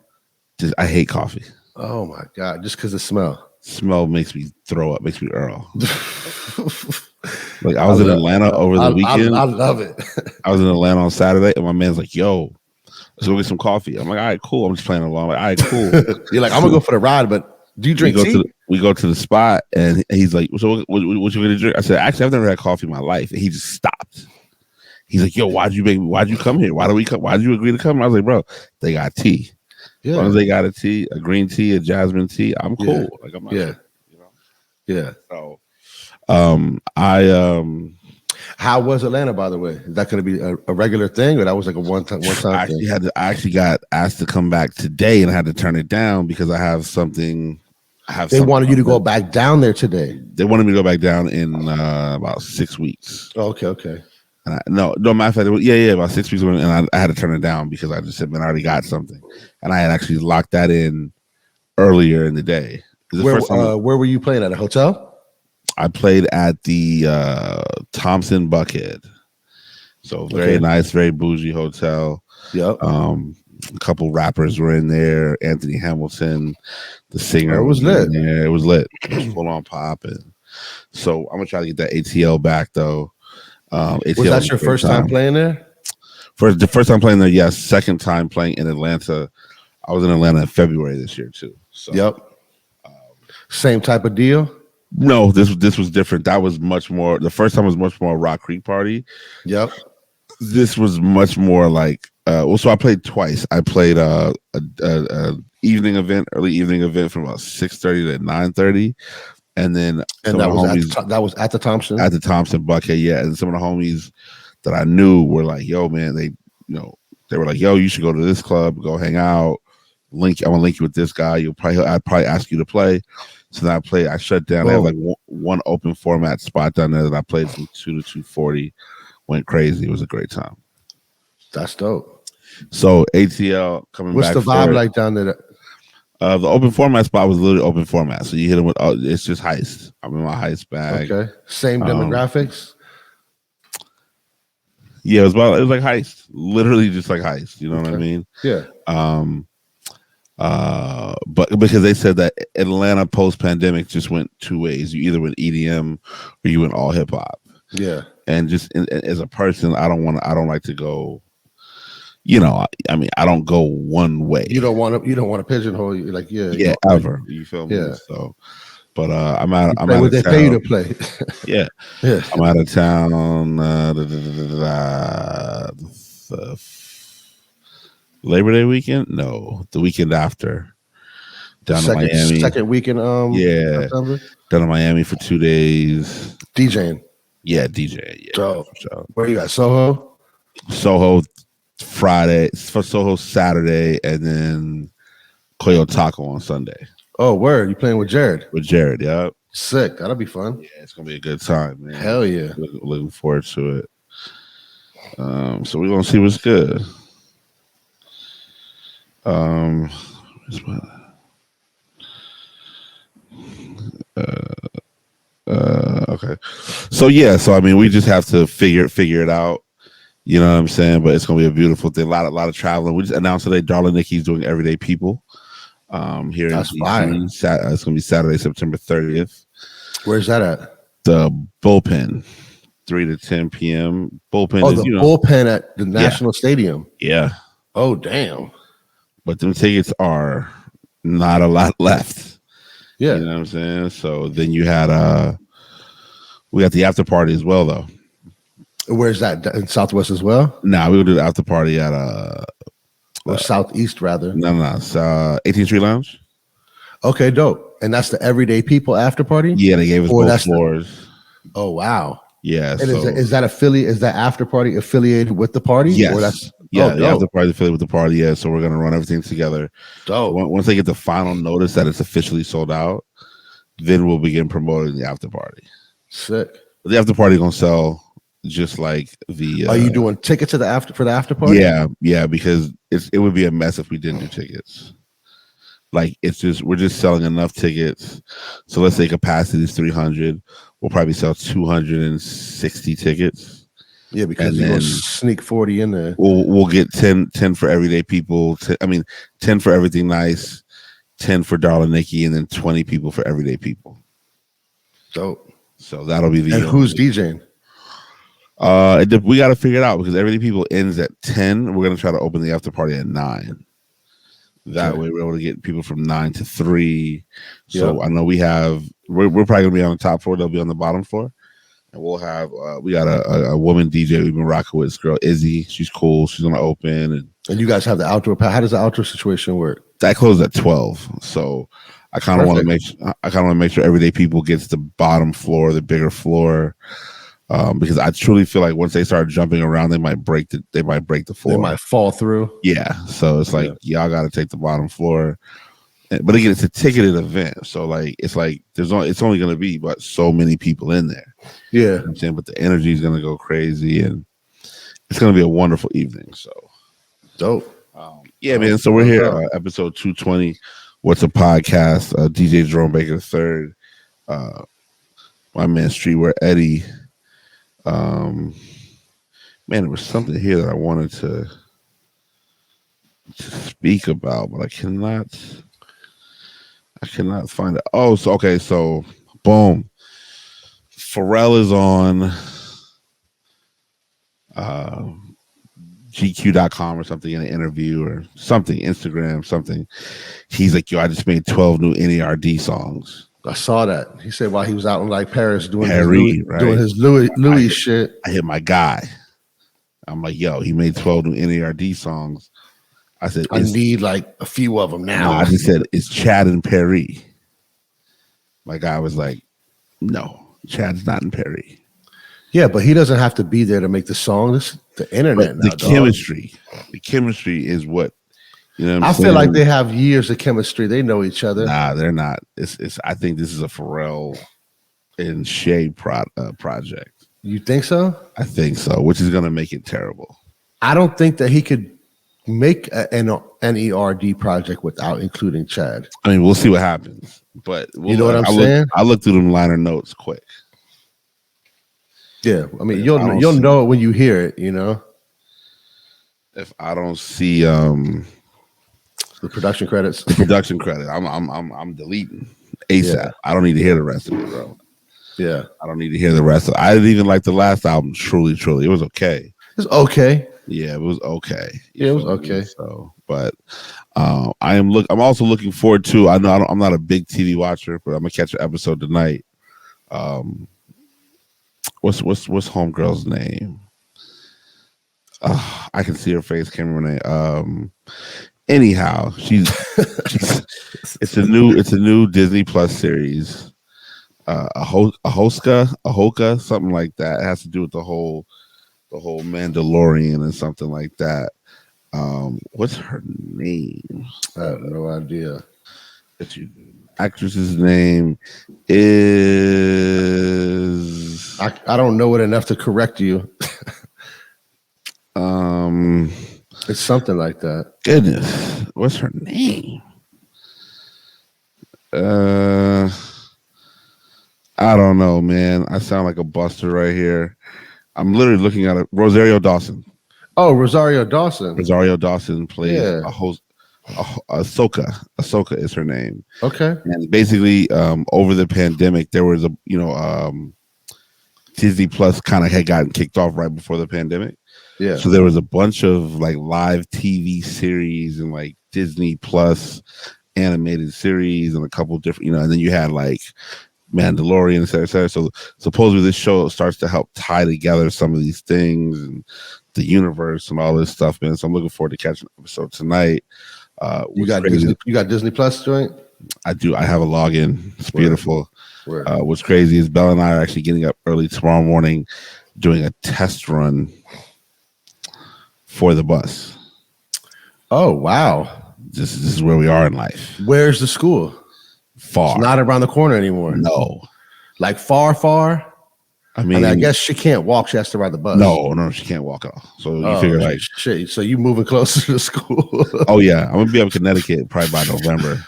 I hate coffee. Oh my God. Just because the smell. Smell makes me throw up, makes me Earl. Like I was in Atlanta over the weekend. I love it. I was in Atlanta on Saturday, and my man's like, "Yo, let's go get some coffee." I'm like, "All right, cool." I'm just playing along. Like, all right, cool. You're like, I'm gonna go for the ride, but do you drink tea? We go to the spot, and he's like, "So what you gonna drink?" I said, "Actually, I've never had coffee in my life." And he just stopped. He's like, "Yo, why'd you come here? Why did you agree to come?" I was like, "Bro, they got tea. Yeah. As long as they got a green tea, a jasmine tea, I'm cool." Yeah. Like I'm not sure, you know. Yeah. So, how was Atlanta, by the way? Is that going to be a regular thing, or that was like a one time I thing? I actually got asked to come back today, and I had to turn it down because I have something. They wanted you to go back down there today. They wanted me to go back down in about 6 weeks. Oh, okay. And no, matter of fact, about 6 weeks, and I had to turn it down because I just said, "Man, I already got something," and I had actually locked that in earlier in the day. Where were you playing at a hotel? I played at the Thompson Buckhead, so very nice, very bougie hotel. Yep. A couple rappers were in there. Anthony Hamilton, the singer, it was lit. In there. It was lit. It was full on pop, and so I'm gonna try to get that ATL back though. ATL was that your first time playing there? The first time playing there, yes. Second time playing in Atlanta. I was in Atlanta in February this year too. So, yep. Same type of deal. No, this was different. That was much more. The first time was much more Rock Creek party. Yep. This was much more like. So I played twice. I played a evening event, early evening event from about 6:30 to 9:30, and then that was at the Thompson Buckhead. Yeah, and some of the homies that I knew were like, "Yo, man," they were like, "Yo, you should go to this club, go hang out. I'm gonna link you with this guy. I'd probably ask you to play." So then I shut down. I had like one open format spot down there that I played from 2 to 2:40. Went crazy. It was a great time. That's dope. So ATL coming What's back. What's the vibe like down there? The open format spot was literally open format. So you hit them with, it's just heist. I'm in my heist bag. Okay. Same demographics? Yeah, it was like heist. Literally just like heist. You know what I mean? Yeah. But because they said that Atlanta post-pandemic just went two ways. You either went EDM or you went all hip hop. Yeah. And just as a person, I don't like to go. I mean, I don't go one way. You don't want to pigeonhole you, like ever. You feel me? Yeah. So, but I'm out of town. They pay you to play. Yeah. I'm out of town. Labor Day weekend? No, the weekend after. Down to Miami. Second weekend. Down to Miami for 2 days. DJing. Yeah, DJ. Yeah. So, where you at? Soho. Friday, for Soho Saturday, and then Coyo Taco on Sunday. Oh, word! You playing with Jared? With Jared, yeah. Sick. That'll be fun. Yeah, it's gonna be a good time, man. Hell yeah! Looking forward to it. So we're gonna see what's good. Okay. So I mean, we just have to figure it out. You know what I'm saying? But it's gonna be a beautiful thing. A lot of traveling. We just announced today, Darla Nikki's doing Everyday People. Here That's in fine. It's gonna be Saturday, September 30th. Where's that at? The Bullpen, 3 to 10 p.m. Bullpen. Oh, Bullpen at the National Stadium. Yeah. Oh, damn. But them tickets are not a lot left. Yeah. You know what I'm saying? So then you had we got the after party as well, though. Where's that? In Southwest as well? Nah, we will do the after party at or Southeast rather. No, it's 18th Street Lounge. Okay, dope. And that's the Everyday People after party? Yeah, they gave us both floors. Oh wow. Yeah. And is that after party affiliated with the party? Yes. The after party affiliated with the party, yeah. So we're gonna run everything together. Dope. Once they get the final notice that it's officially sold out, then we'll begin promoting the after party. Sick. The after party gonna sell just like the. Are you doing tickets for the after party? Yeah, because it would be a mess if we didn't do tickets. like we're just selling enough tickets. So let's say capacity is 300. We'll probably sell 260 tickets. Yeah, because you're gonna sneak 40 in there. We'll get 10 for everyday people. 10 for everything nice, 10 for Darling Nikki, and then 20 people for everyday people. Dope. So that'll be the. And who's DJing? We got to figure it out because everyday people ends at 10. We're gonna try to open the after party at 9. That way we're able to get people from 9 to 3. So I know we're probably gonna be on the top floor. They'll be on the bottom floor. And we'll have we got a woman DJ we've been rocking with. This girl Izzy, she's cool. She's gonna open, and you guys have the outdoor. How does the outdoor situation work? That closes at 12. So I kind of want to make sure everyday people gets the bottom floor, the bigger floor, because I truly feel like once they start jumping around, they might break the floor. They might fall through. Yeah. So it's like y'all got to take the bottom floor. But again, it's a ticketed event, so like it's only going to be but so many people in there. Yeah, you know what I'm saying, but the energy is going to go crazy, and it's going to be a wonderful evening. So dope. Yeah, man. So we're here, episode 220. What's a podcast? DJ Jerome Baker III, my man Streetwear Eddie. Man, there was something here that I wanted to speak about, but I cannot find it. Oh, so okay, so boom. Pharrell is on GQ.com or something in an interview or something, Instagram, something. He's like, yo, I just made 12 new NERD songs. I saw that. He said while he was out in like Paris doing his Louis shit. I hit my guy. I'm like, yo, he made 12 new NERD songs. I said, I need like a few of them now. No, I just said, it's Chad and Perry. My guy was like, no, Chad's not in Perry. Yeah, but he doesn't have to be there to make the song. This the internet now, the chemistry is what, you know what I'm saying? feel like they have years of chemistry. They know each other. Nah, they're not. It's. I think this is a Pharrell and Shay project. You think so? I think so, which is going to make it terrible. I don't think that he could make an NERD project without including Chad. I mean, we'll see what happens. But you know what I'm saying? I looked through them liner notes quick. Yeah, I mean, you'll know it when you hear it. You know, if I don't see the production credits, I'm deleting ASAP. Yeah. I don't need to hear the rest of it, bro. Yeah, I don't need to hear the rest of it. I didn't even like the last album. Truly, it was okay. It's okay. Yeah, it was okay. Yeah, it was okay. So, but I'm also looking forward to. I know I'm not a big TV watcher, but I'm gonna catch an episode tonight. What's homegirl's name? I can see her face. Can't remember her name. Anyhow, she's it's a new Disney Plus series. Ahoka, something like that. It has to do with the whole Mandalorian and something like that. What's her name? I have no idea. Actress's name is I don't know it enough to correct you. It's something like that. Goodness, what's her name? I don't know, man. I sound like a buster right here. I'm literally looking at it. Rosario Dawson. Oh, Rosario Dawson. Rosario Dawson plays a host. Ahsoka is her name. Okay. And basically, over the pandemic, there was Disney Plus kind of had gotten kicked off right before the pandemic. Yeah. So there was a bunch of like live TV series and like Disney Plus animated series and a couple different, and then you had like Mandalorian, et cetera. So supposedly this show starts to help tie together some of these things and the universe and all this stuff, man. So I'm looking forward to catching an episode tonight. You got Disney Plus joint? I do. I have a login. It's beautiful. Word. What's crazy is Bella and I are actually getting up early tomorrow morning, doing a test run for the bus. Oh wow! This is where we are in life. Where's the school? Far. It's not around the corner anymore. No. Like far. I mean, I guess she can't walk. She has to ride the bus. No, she can't walk at all. So you figure like shit. So you moving closer to school? Oh yeah, I'm gonna be up in Connecticut probably by November.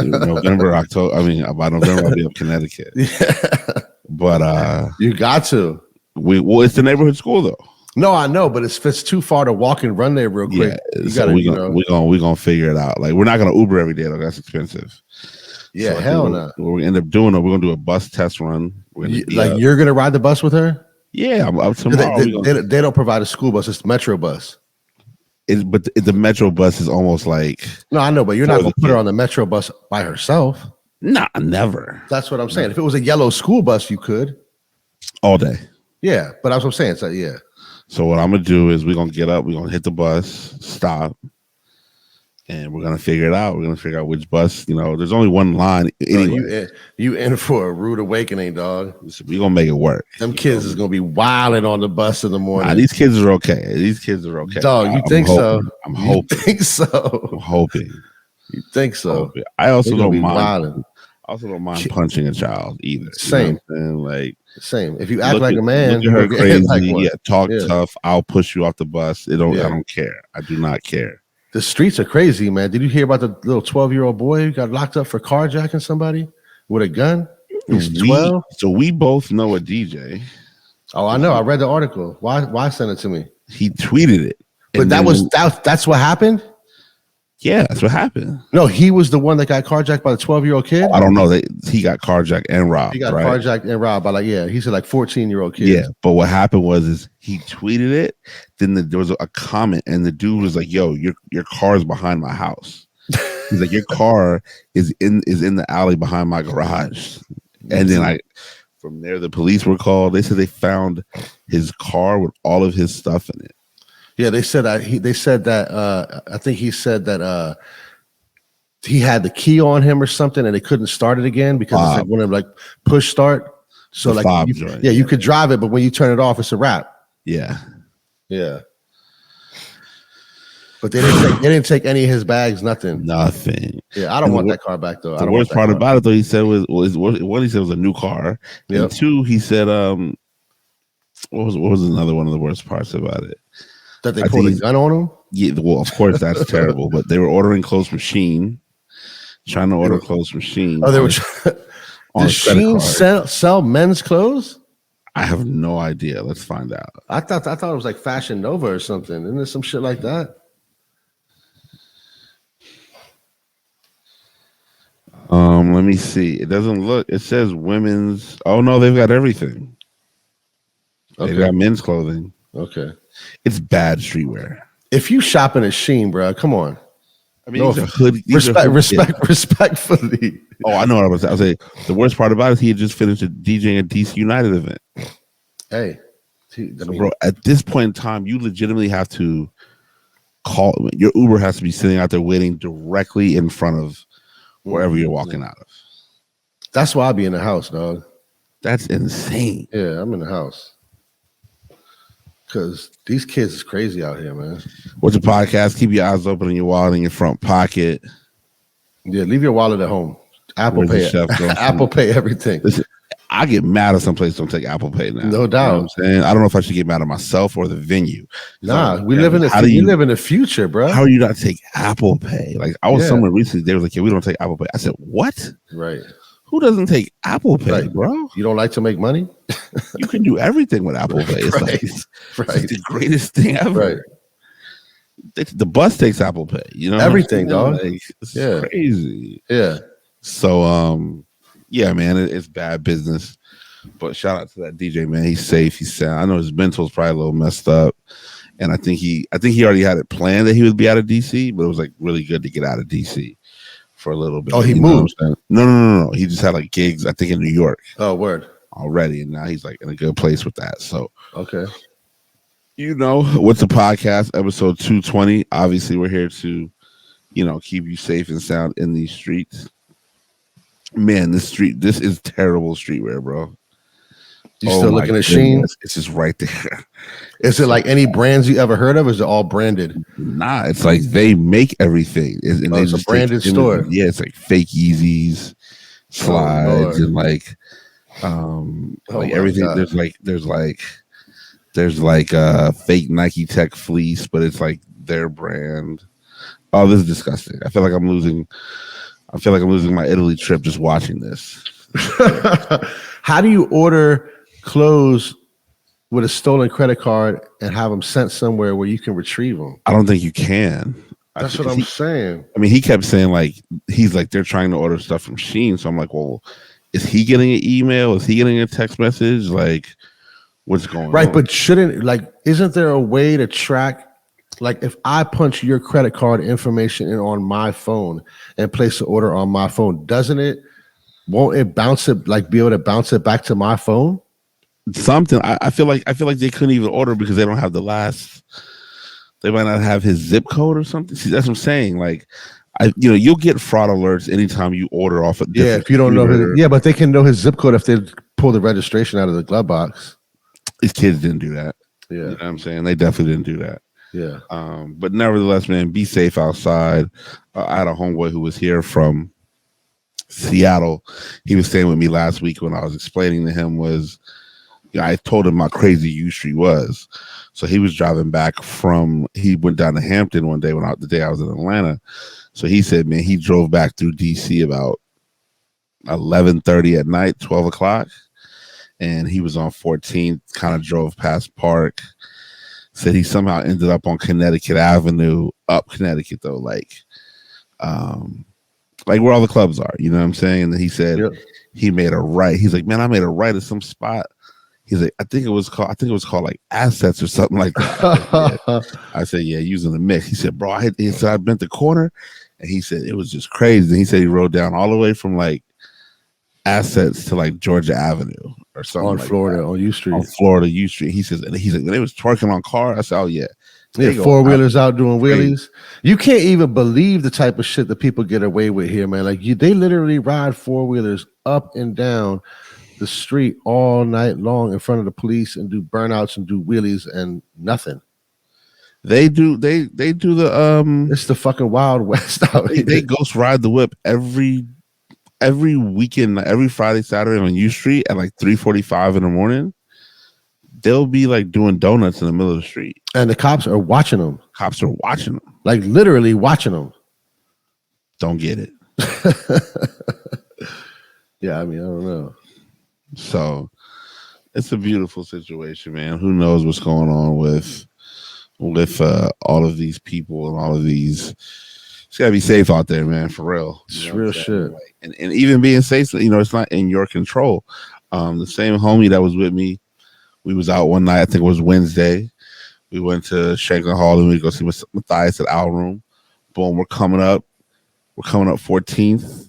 November, October. I mean, by November I'll be up in Connecticut. Yeah. But you got to. Well, it's the neighborhood school though. No, I know, but if it's too far to walk and run there real quick, you so we're gonna figure it out. Like we're not gonna Uber every day though. That's expensive. Yeah, so hell no. What we end up doing, we're gonna do a bus test run. You're gonna ride the bus with her? Yeah, I'm up tomorrow. They don't provide a school bus; it's the Metro bus. But the Metro bus is almost like no, I know, but you're not gonna put her on the Metro bus by herself. Nah, never. That's what I'm saying. If it was a yellow school bus, you could all day. Yeah, but that's what I'm saying. So yeah. So what I'm gonna do is we're gonna get up, we're gonna hit the bus, stop. And we're gonna figure it out. We're gonna figure out which bus. There's only one line anyway. You in for a rude awakening, dog. We're gonna make it work. Them kids is gonna be wilding on the bus in the morning. Nah, these kids are okay. Dog, you think so? I'm hoping. You think so? I'm hoping. You think so? I also don't mind. I also don't mind punching a child either. Same. Same. If you act like a man, look at her crazy. Talk tough. I'll push you off the bus. I don't care. I do not care. The streets are crazy, man. Did you hear about the little 12-year-old boy who got locked up for carjacking somebody with a gun? He's 12. So we both know a DJ. Oh, I know. I read the article. Why send it to me? He tweeted it. But that's what happened? Yeah, that's what happened. No, he was the one that got carjacked by the 12-year-old kid. I don't know. He got carjacked and robbed. He got carjacked and robbed by he said 14-year-old kids. Yeah, but what happened was he tweeted it. Then there was a comment, and the dude was like, "Yo, your car is behind my house." He's like, "Your car is in the alley behind my garage." And then from there, the police were called. They said they found his car with all of his stuff in it. Yeah, they said that I think he said that he had the key on him or something, and they couldn't start it again because it's like one of them push start. So you could drive it, but when you turn it off, it's a wrap. Yeah. But they didn't take any of his bags, nothing. Nothing. Yeah, I don't want that car back though. The worst part about it though, he said was one, he said it was a new car. Yep. And two, he said what was another one of the worst parts about it? That they pulled a gun on him? Yeah, well, of course that's terrible. But they were ordering clothes machine, trying to order clothes machine. Oh, they were Does Shein sell men's clothes? I have no idea. Let's find out. I thought it was like Fashion Nova or something. Isn't there some shit like that? Let me see. It doesn't look. It says women's. Oh no, they've got everything. Okay. They've got men's clothing. Okay. It's bad streetwear. If you shopping at Shein, bro, come on. I mean, respectfully. Oh, I know what I was saying. The worst part about it is he had just finished DJing a DC United event. Hey, bro, at this point in time, you legitimately have to call. Your Uber has to be sitting out there waiting directly in front of wherever you're walking out of. That's why I be in the house, dog. That's insane. Yeah, I'm in the house. Because these kids is crazy out here, man. What's your podcast? Keep your eyes open and your wallet in your front pocket. Yeah, leave your wallet at home. Apple Pay. Apple Pay everything. Listen, I get mad if some places don't take Apple Pay now. No doubt. You know what I'm saying? I don't know if I should get mad at myself or the venue. Nah, we live in the future, bro. How do you not take Apple Pay? Like I was somewhere recently, they was like, "Yeah, we don't take Apple Pay." I said, "What?" Right. Who doesn't take Apple Pay, bro? You don't like to make money? You can do everything with Apple Pay. It's it's the greatest thing ever. Right. The bus takes Apple Pay. You know everything, dog. It's crazy. Yeah. So yeah, man, it's bad business. But shout out to that DJ, man. He's safe. He's sound. I know his mental's probably a little messed up. And I think he already had it planned that he would be out of DC, but it was like really good to get out of DC for a little bit. Oh, he moved? No. He just had like gigs, I think, in New York. Oh, word. Already. And now he's like in a good place with that. So okay. What's the podcast, episode 220? Obviously, we're here to, keep you safe and sound in these streets. Man, this is terrible streetwear, bro. You still looking at Shein? It's just right there. Is it like any brands you ever heard of? Or is it all branded? Nah, it's like they make everything. And it's a branded store. Yeah, it's like fake Yeezys, slides, and like Like everything. God. There's like a fake Nike Tech fleece, but it's like their brand. Oh, this is disgusting. I feel like I'm losing my Italy trip just watching this. How do you order clothes with a stolen credit card and have them sent somewhere where you can retrieve them? I don't think you can. That's what I'm saying. I mean, he kept saying he's like they're trying to order stuff from Shein. So I'm like, well, is he getting an email? Is he getting a text message? Like, what's going on? Right, but isn't there a way to track? Like, if I punch your credit card information in on my phone and place the order on my phone, won't it bounce it, like be able to bounce it back to my phone? Something. I feel like they couldn't even order because they don't have they might not have his zip code or something. See, that's what I'm saying. Like, you'll get fraud alerts anytime you order off a different if you don't know but they can know his zip code if they pull the registration out of the glove box. These kids didn't do that. Yeah. You know what I'm saying? They definitely didn't do that. Yeah. But nevertheless, man, be safe outside. I had a homeboy who was here from Seattle. He was staying with me last week when I was explaining to him I told him how crazy U Street was. So he was driving back he went down to Hampton one day the day I was in Atlanta. So he said, man, he drove back through DC about 11:30 at night, 12 o'clock. And he was on 14th, kind of drove past Park. Said he somehow ended up on Connecticut Avenue, up Connecticut though, like where all the clubs are, you know what I'm saying? And he said he made a right. He's like, man, I made a right at some spot. He's like, I think it was called like Assets or something like that. I said, yeah, using the mix. He said, bro, I bent the corner, and he said it was just crazy. And he said he rode down all the way from like Assets to like Georgia Avenue or something on like Florida that. On U Street. On Florida U Street. He's like, they was twerking on cars. I said, oh yeah. Four-wheelers out doing wheelies. You can't even believe the type of shit that people get away with here, man. Like they literally ride four-wheelers up and down the street all night long in front of the police and do burnouts and do wheelies and nothing. They do the it's the fucking Wild West out here. They ghost ride the whip every weekend, every Friday, Saturday on U Street at like 3:45 in the morning. They'll be like doing donuts in the middle of the street. And the cops are watching them. Cops are watching them. Like literally watching them. Don't get it. Yeah, I mean, I don't know. So it's a beautiful situation, man. Who knows what's going on with all of these people and all of these. It's gotta be safe out there, man, for real. It's real shit. Like, and even being safe, it's not in your control. The same homie that was with me, we was out one night, I think it was Wednesday. We went to Shanklin Hall and we go see Matthias at Owl Room. Boom, we're coming up 14th.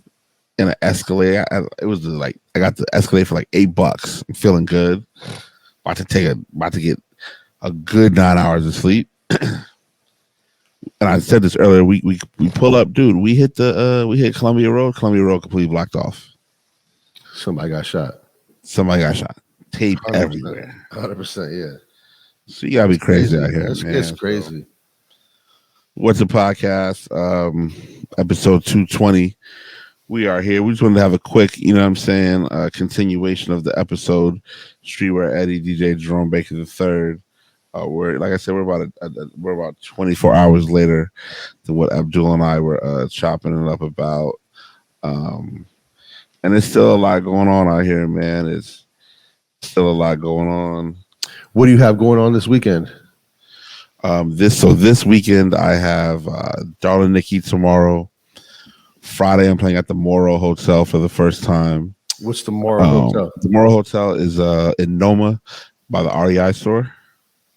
In an Escalade. It was like I got the Escalade for like $8. I'm feeling good. About to get a good 9 hours of sleep. And I said this earlier. We pull up, dude. We hit Columbia Road. Columbia Road completely blocked off. Somebody got shot. Tape 100%, everywhere. 100%. Yeah. So you gotta be crazy out here, man. It's crazy. What's the podcast? Episode 220. We are here. We just wanted to have a quick, continuation of the episode. Streetwear Eddie, DJ Jerome Baker III. We're like I said, we're about 24 hours later than what Abdul and I were chopping it up about. And there's still a lot going on out here, man. It's still a lot going on. What do you have going on this weekend? This weekend I have Darling Nikki tomorrow. Friday, I'm playing at the Morrow Hotel for the first time. What's the Morrow Hotel? The Morrow Hotel is in Noma by the REI store.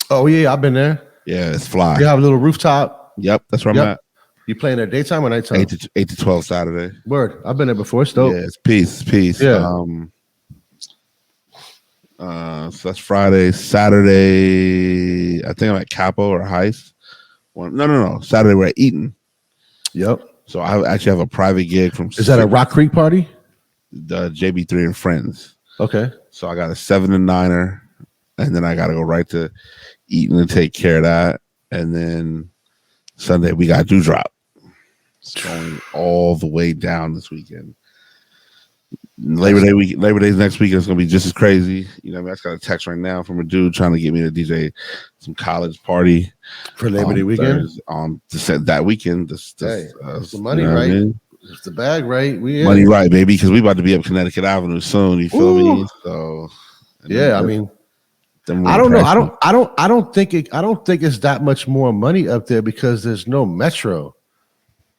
Oh, yeah, I've been there. Yeah, it's fly. You have a little rooftop. Yep, that's where I'm at. You playing there daytime or nighttime? 8 to 12 Saturday. Word. I've been there before. It's dope. Yeah, it's peace. Yeah. So that's Friday. Saturday, I think I'm at Capo or Heist. No. Saturday, we're at Eaton. Yep. So I actually have a private gig from. Is that a Rock Creek party? The JB3 and Friends. Okay. So I got a 7 to 9er, and then I got to go right to Eaton and take care of that, and then Sunday we got Dewdrop. It's going all the way down this weekend. Labor Day's next week is gonna be just as crazy. You know, I just got a text right now from a dude trying to get me to DJ some college party for Labor Day weekend. That weekend. It's the money, right? I mean? It's the bag, right? Money, right, baby? Because we about to be up Connecticut Avenue soon. You feel me? So yeah, I mean, I don't know. I don't think it's that much more money up there because there's no metro.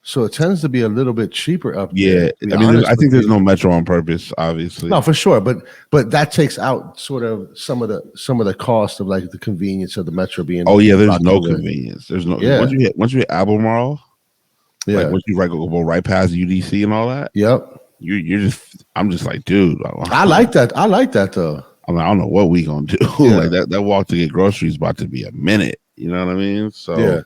So it tends to be a little bit cheaper up there. Yeah, I mean, I think there's no metro on purpose, obviously. No, for sure, but that takes out sort of some of the cost of like the convenience of the metro being. Oh yeah, there's no convenience. There's no. Yeah. Once you hit Albemarle, like once you go right past UDC and all that. Yep. You're just. I'm just like, dude. I like that. I like that though. I mean, I don't know what we gonna do. Yeah. Like that walk to get groceries is about to be a minute. You know what I mean? So. Yeah.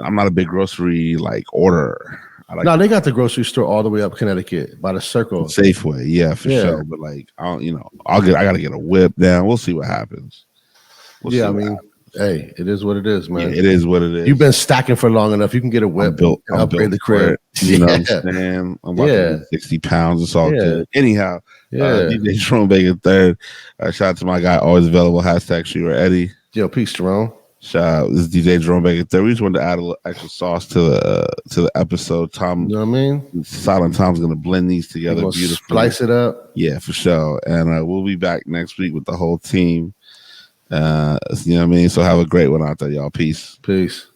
I'm not a big grocery like orderer. They got the grocery store all the way up Connecticut by the Circle. Safeway, yeah, for sure. But like, I gotta get a whip down. We'll see what happens. I mean, hey, it is what it is, man. Yeah, it is what it is. You've been stacking for long enough. You can get a whip and upgrade the crib. You know what I'm saying? I'm about to 60 pounds. It's all good. Anyhow, DJ Jerome Bacon III. Shout out to my guy, always available. #Shooter Eddie. Yo, peace, Jerome. Shout out, this is DJ Jerome Bacon III. We just wanted to add a little extra sauce to the episode. Tom, you know what I mean? Silent Tom's gonna blend these together beautifully. Splice it up. Yeah, for sure. And we'll be back next week with the whole team. You know what I mean? So have a great one out there, y'all. Peace. Peace.